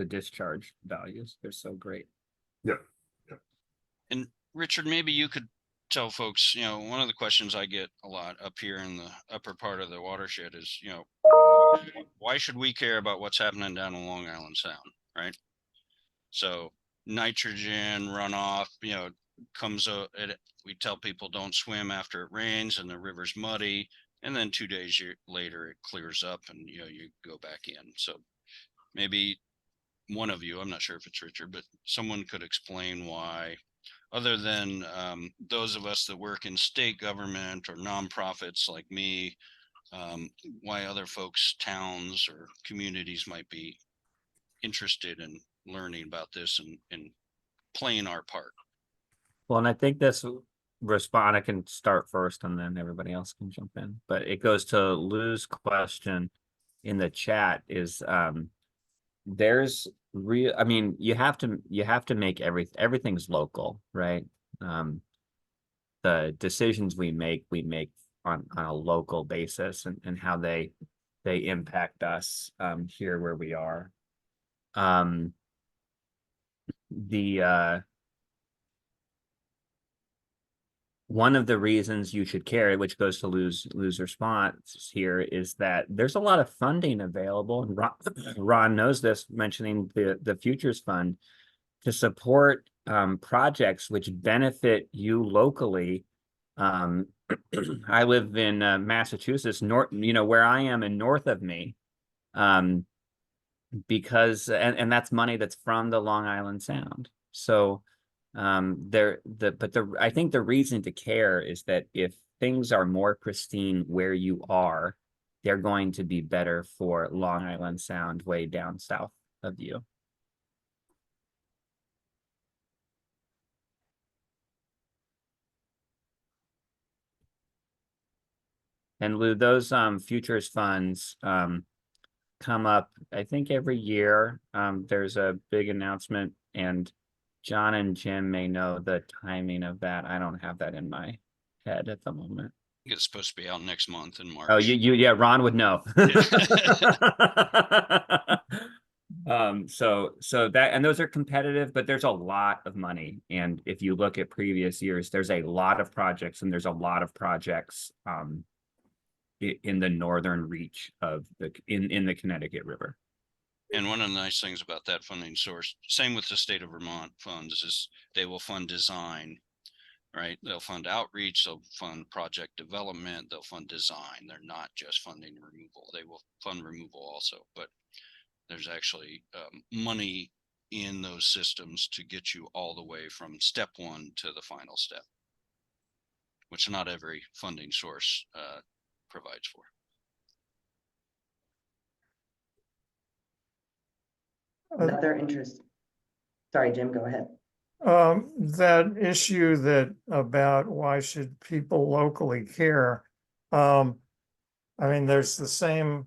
discharge values. They're so great. Yep. And Richard, maybe you could tell folks, one of the questions I get a lot up here in the upper part of the watershed is, why should we care about what's happening down in Long Island Sound, right? So nitrogen runoff, comes out, we tell people don't swim after it rains and the river's muddy, and then 2 days later it clears up and you go back in. So maybe one of you, I'm not sure if it's Richard, but someone could explain why, other than those of us that work in state government or nonprofits like me, why other folks, towns or communities might be interested in learning about this and playing our part. Well, and I think this I can start first and then everybody else can jump in. But it goes to Lou's question in the chat is there's real, I mean, you have to make everything's local, right? The decisions we make on a local basis and how they impact us here where we are. One of the reasons you should care, which goes to Lou's response here, is that there's a lot of funding available, and Ron knows this, mentioning the Futures Fund, to support projects which benefit you locally. I live in Massachusetts, where I am and north of me, because and that's money that's from the Long Island Sound. So I think the reason to care is that if things are more pristine where you are, they're going to be better for Long Island Sound way down south of you. And Lou, those futures funds come up, I think, every year. There's a big announcement, and John and Jim may know the timing of that. I don't have that in my head at the moment. I think it's supposed to be out next month in March. Oh, yeah, Ron would know. So that, and those are competitive, but there's a lot of money. And if you look at previous years, there's a lot of projects, and there's a lot of projects in the northern reach of in the Connecticut River. And one of the nice things about that funding source, same with the state of Vermont funds, is they will fund design, right? They'll fund outreach, they'll fund project development, they'll fund design. They're not just funding removal. They will fund removal also, but there's actually money in those systems to get you all the way from step one to the final step, which not every funding source provides for. another interest. Sorry, Jim, go ahead. That issue about why should people locally care? I mean, there's the same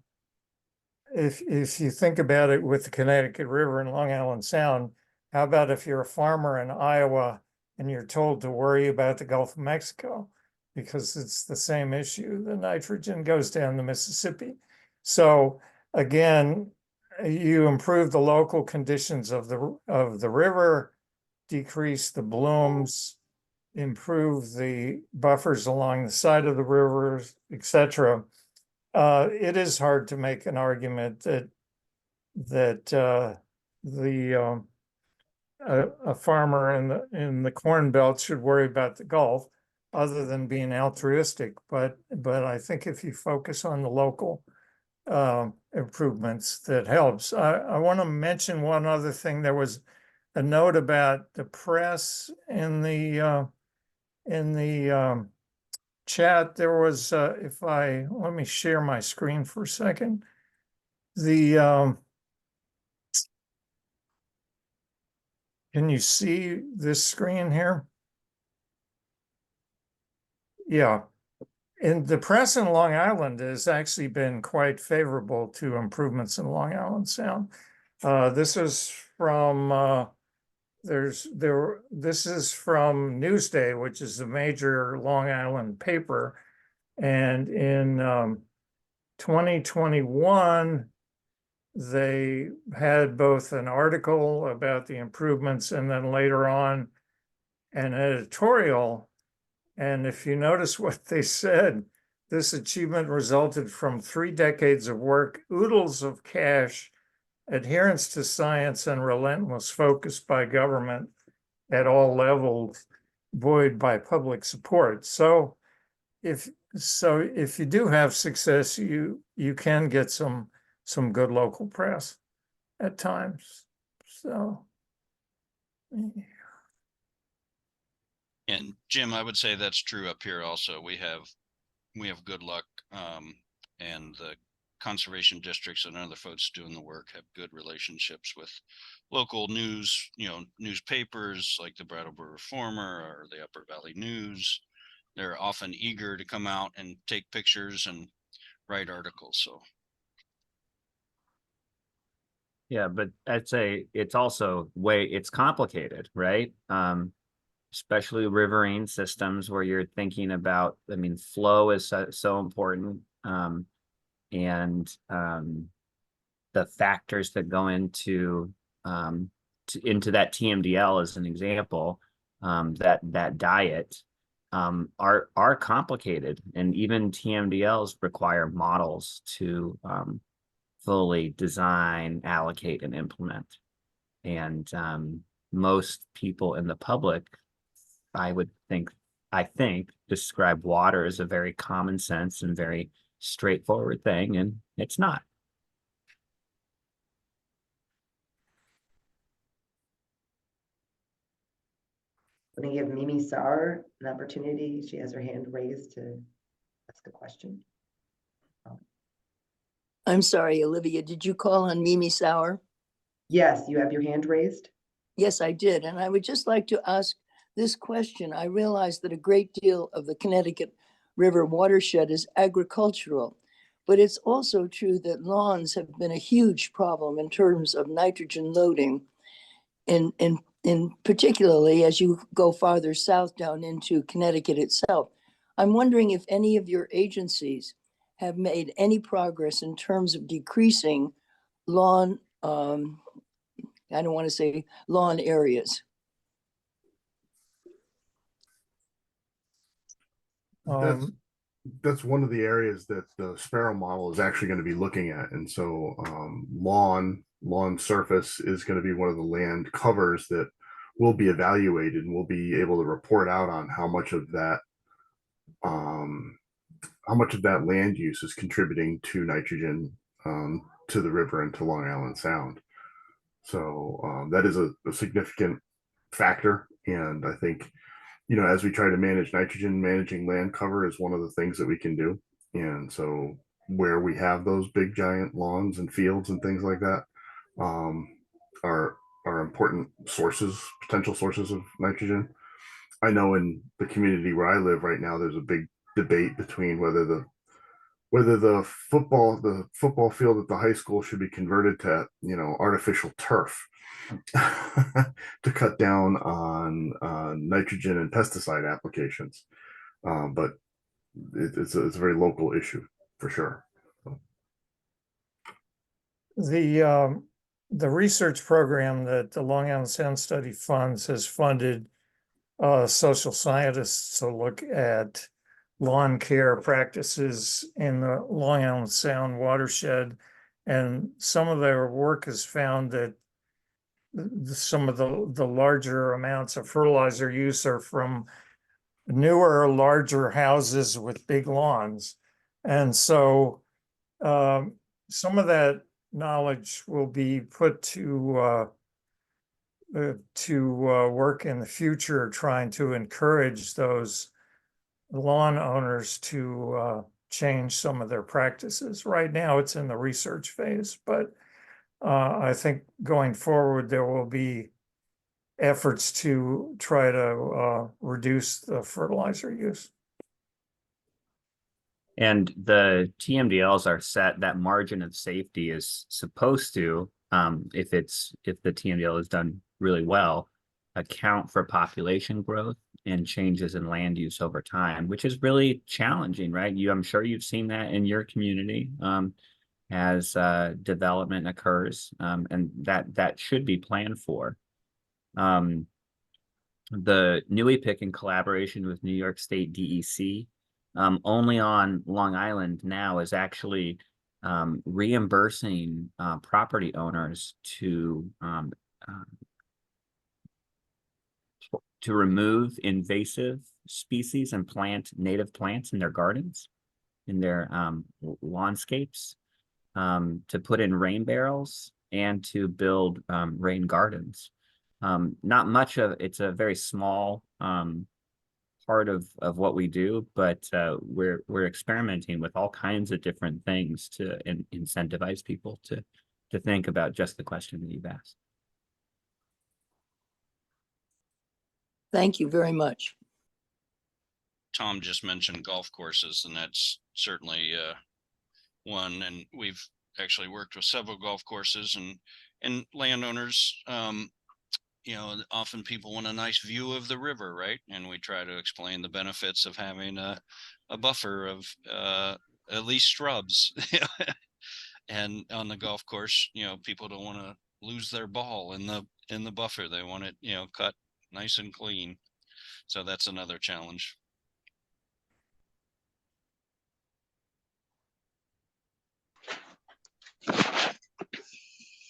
if you think about it with the Connecticut River and Long Island Sound, how about if you're a farmer in Iowa and you're told to worry about the Gulf of Mexico? Because it's the same issue. The nitrogen goes down the Mississippi. So again, you improve the local conditions of the river, decrease the blooms, improve the buffers along the side of the rivers, etc. It is hard to make an argument that a farmer in the Corn Belt should worry about the Gulf, other than being altruistic. But I think if you focus on the local improvements, that helps. I want to mention one other thing. There was a note about the press in the chat. There was, let me share my screen for a second. Can you see this screen here? Yeah. And the press in Long Island has actually been quite favorable to improvements in Long Island Sound. This is from this is from Newsday, which is a major Long Island paper. And in 2021, they had both an article about the improvements and then later on an editorial. And if you notice what they said, this achievement resulted from 3 decades of work, oodles of cash, adherence to science, and relentless focus by government at all levels, buoyed by public support. So if you do have success, you can get some good local press at times. So. And Jim, I would say that's true up here also. We have good luck, and the conservation districts and other folks doing the work have good relationships with local news, newspapers like the Brattleboro Reformer or the Upper Valley News. They're often eager to come out and take pictures and write articles. So. Yeah, but I'd say it's also it's complicated, right? Especially riverine systems where you're thinking about, flow is so important. And the factors that go into that TMDL as an example, that diet are complicated, and even TMDLs require models to fully design, allocate, and implement. And most people in the public, I think describe water as a very common sense and very straightforward thing, and it's not. I'm going to give Mimi Sauer an opportunity. She has her hand raised to ask a question. I'm sorry, Olivia, did you call on Mimi Sauer? Yes, you have your hand raised. Yes, I did. And I would just like to ask this question. I realize that a great deal of the Connecticut River watershed is agricultural, but it's also true that lawns have been a huge problem in terms of nitrogen loading, in particularly as you go farther south down into Connecticut itself. I'm wondering if any of your agencies have made any progress in terms of decreasing lawn, I don't want to say lawn areas. That's one of the areas that the Sparrow model is actually going to be looking at. And so lawn surface is going to be one of the land covers that will be evaluated, and we'll be able to report out on how much of that land use is contributing to nitrogen to the river and to Long Island Sound. So that is a significant factor. And I think, as we try to manage nitrogen, managing land cover is one of the things that we can do. And so where we have those big giant lawns and fields and things like that are important potential sources of nitrogen. I know in the community where I live right now, there's a big debate between whether the whether the football field at the high school should be converted to, you know, artificial turf to cut down on nitrogen and pesticide applications. But it's a very local issue for sure. The research program that the Long Island Sound Study funds has funded social scientists to look at lawn care practices in the Long Island Sound watershed. And some of their work has found that some of the larger amounts of fertilizer use are from newer, larger houses with big lawns. And so some of that knowledge will be put to work in the future, trying to encourage those lawn owners to change some of their practices. Right now, it's in the research phase, but I think going forward, there will be efforts to try to reduce the fertilizer use. And the TMDLs are set, that margin of safety is supposed to, if the TMDL is done really well, account for population growth and changes in land use over time, which is really challenging, right? I'm sure you've seen that in your community as development occurs, and that should be planned for. The NEIWPCC in collaboration with New York State DEC, only on Long Island now is actually reimbursing property owners to remove invasive species and plant native plants in their gardens, in their lawnscapes, to put in rain barrels and to build rain gardens. Not much of it's a very small part of what we do, but we're experimenting with all kinds of different things to incentivize people to think about just the question that you've asked. Thank you very much. Tom just mentioned golf courses, and that's certainly one. And we've actually worked with several golf courses and landowners. You know, often people want a nice view of the river, right? And we try to explain the benefits of having a buffer of at least shrubs. And on the golf course, you know, people don't want to lose their ball in the buffer. They want it, you know, cut nice and clean. So that's another challenge.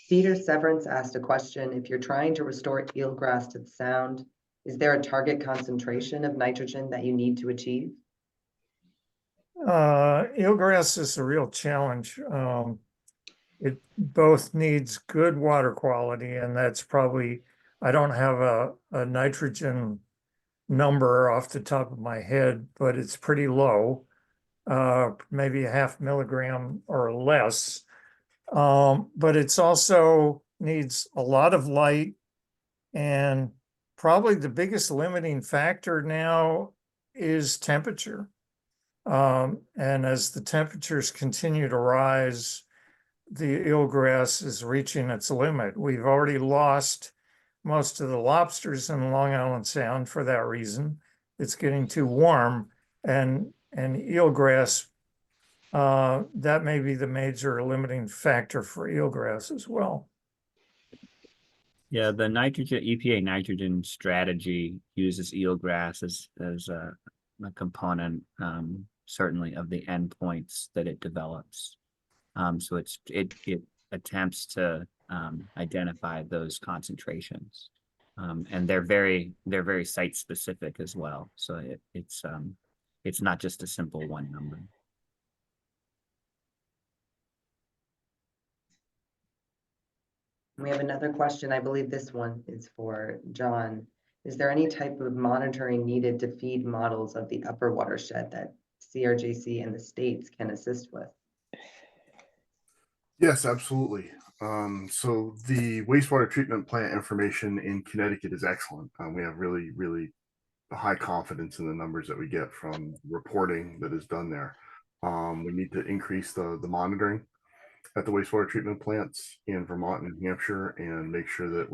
Peter Severance asked a question: if you're trying to restore eelgrass to the sound, is there a target concentration of nitrogen that you need to achieve? Eelgrass is a real challenge. It both needs good water quality, and that's probably, I don't have a nitrogen number off the top of my head, but it's pretty low, maybe 0.5 milligram or less. But it's also needs a lot of light, and probably the biggest limiting factor now is temperature. And as the temperatures continue to rise, the eelgrass is reaching its limit. We've already lost most of the lobsters in Long Island Sound for that reason. It's getting too warm, and eelgrass, that may be the major limiting factor for eelgrass as well. Yeah, the EPA nitrogen strategy uses eelgrass as a component, certainly, of the endpoints that it develops. So it attempts to identify those concentrations, and they're very site specific as well. So it's not just a simple one number. We have another question. I believe this one is for Jon. Is there any type of monitoring needed to feed models of the upper watershed that CRJC and the states can assist with? Yes, absolutely. So the wastewater treatment plant information in Connecticut is excellent. We have really, really high confidence in the numbers that we get from reporting that is done there. We need to increase the monitoring at the wastewater treatment plants in Vermont and New Hampshire, and make sure that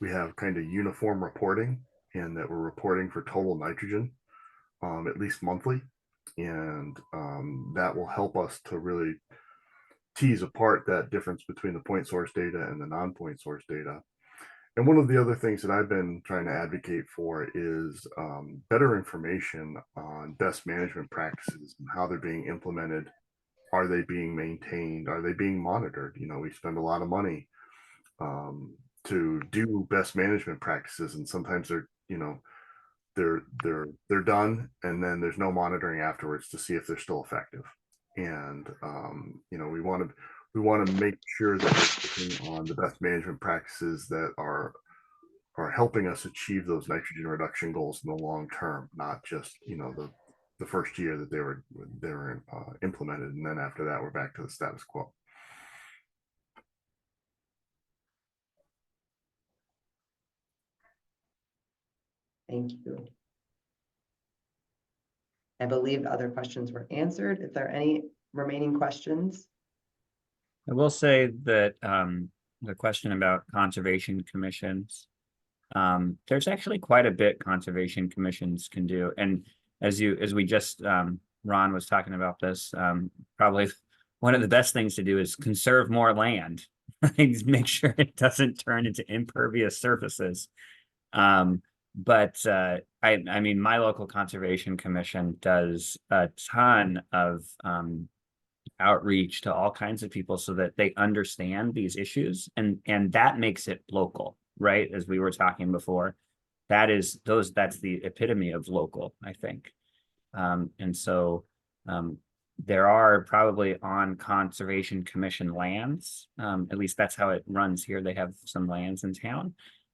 we have kind of uniform reporting, and that we're reporting for total nitrogen at least monthly. And that will help us to really tease apart that difference between the point source data and the non-point source data. And one of the other things that I've been trying to advocate for is better information on best management practices and how they're being implemented. Are they being maintained? Are they being monitored? You know, we spend a lot of money to do best management practices, and sometimes they're, you know, they're done, and then there's no monitoring afterwards to see if they're still effective. And you know, we want to make sure that we're working on the best management practices that are helping us achieve those nitrogen reduction goals in the long term, not just, you know, the first year that they were implemented, and then after that we're back to the status quo. Thank you. I believe other questions were answered. If there are any remaining questions, I will say that the question about conservation commissions, there's actually quite a bit conservation commissions can do. And as we just, Ron was talking about this, probably one of the best things to do is conserve more land. Make sure it doesn't turn into impervious surfaces. But I mean, my local conservation commission does a ton of outreach to all kinds of people so that they understand these issues, and that makes it local, right? As we were talking before, that's the epitome of local, I think. And so there are probably on conservation commission lands, at least that's how it runs here. They have some lands in town,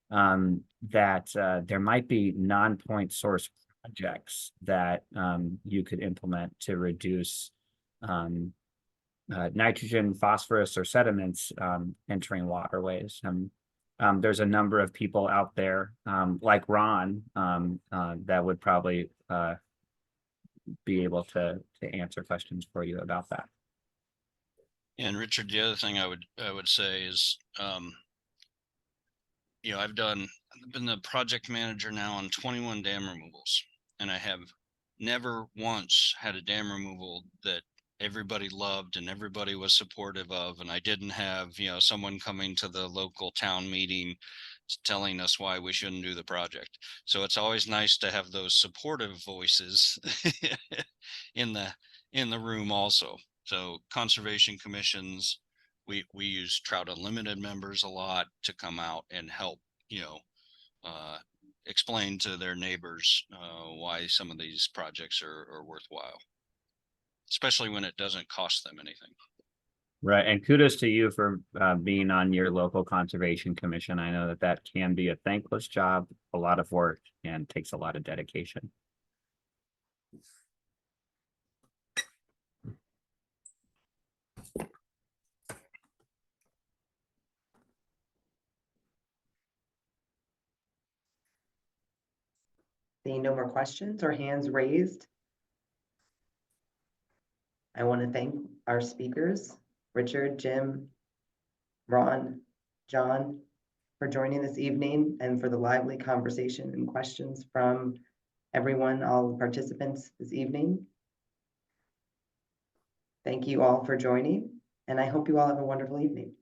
that there might be non-point source projects that you could implement to reduce nitrogen, phosphorus, or sediments entering waterways. There's a number of people out there like Ron that would probably be able to answer questions for you about that. And Richard, the other thing I would say is, you know, I've been the project manager now on 21 dam removals, and I have never once had a dam removal that everybody loved and everybody was supportive of, and I didn't have, you know, someone coming to the local town meeting telling us why we shouldn't do the project. So it's always nice to have those supportive voices in the room also. So conservation commissions, we use Trout Unlimited members a lot to come out and help, you know, explain to their neighbors why some of these projects are worthwhile, especially when it doesn't cost them anything. Right, and kudos to you for being on your local conservation commission. I know that can be a thankless job, a lot of work, and takes a lot of dedication. seeing no more questions or hands raised, I want to thank our speakers, Richard, Jim, Ron, Jon, for joining this evening and for the lively conversation and questions from everyone, all the participants this evening. Thank you all for joining, and I hope you all have a wonderful evening.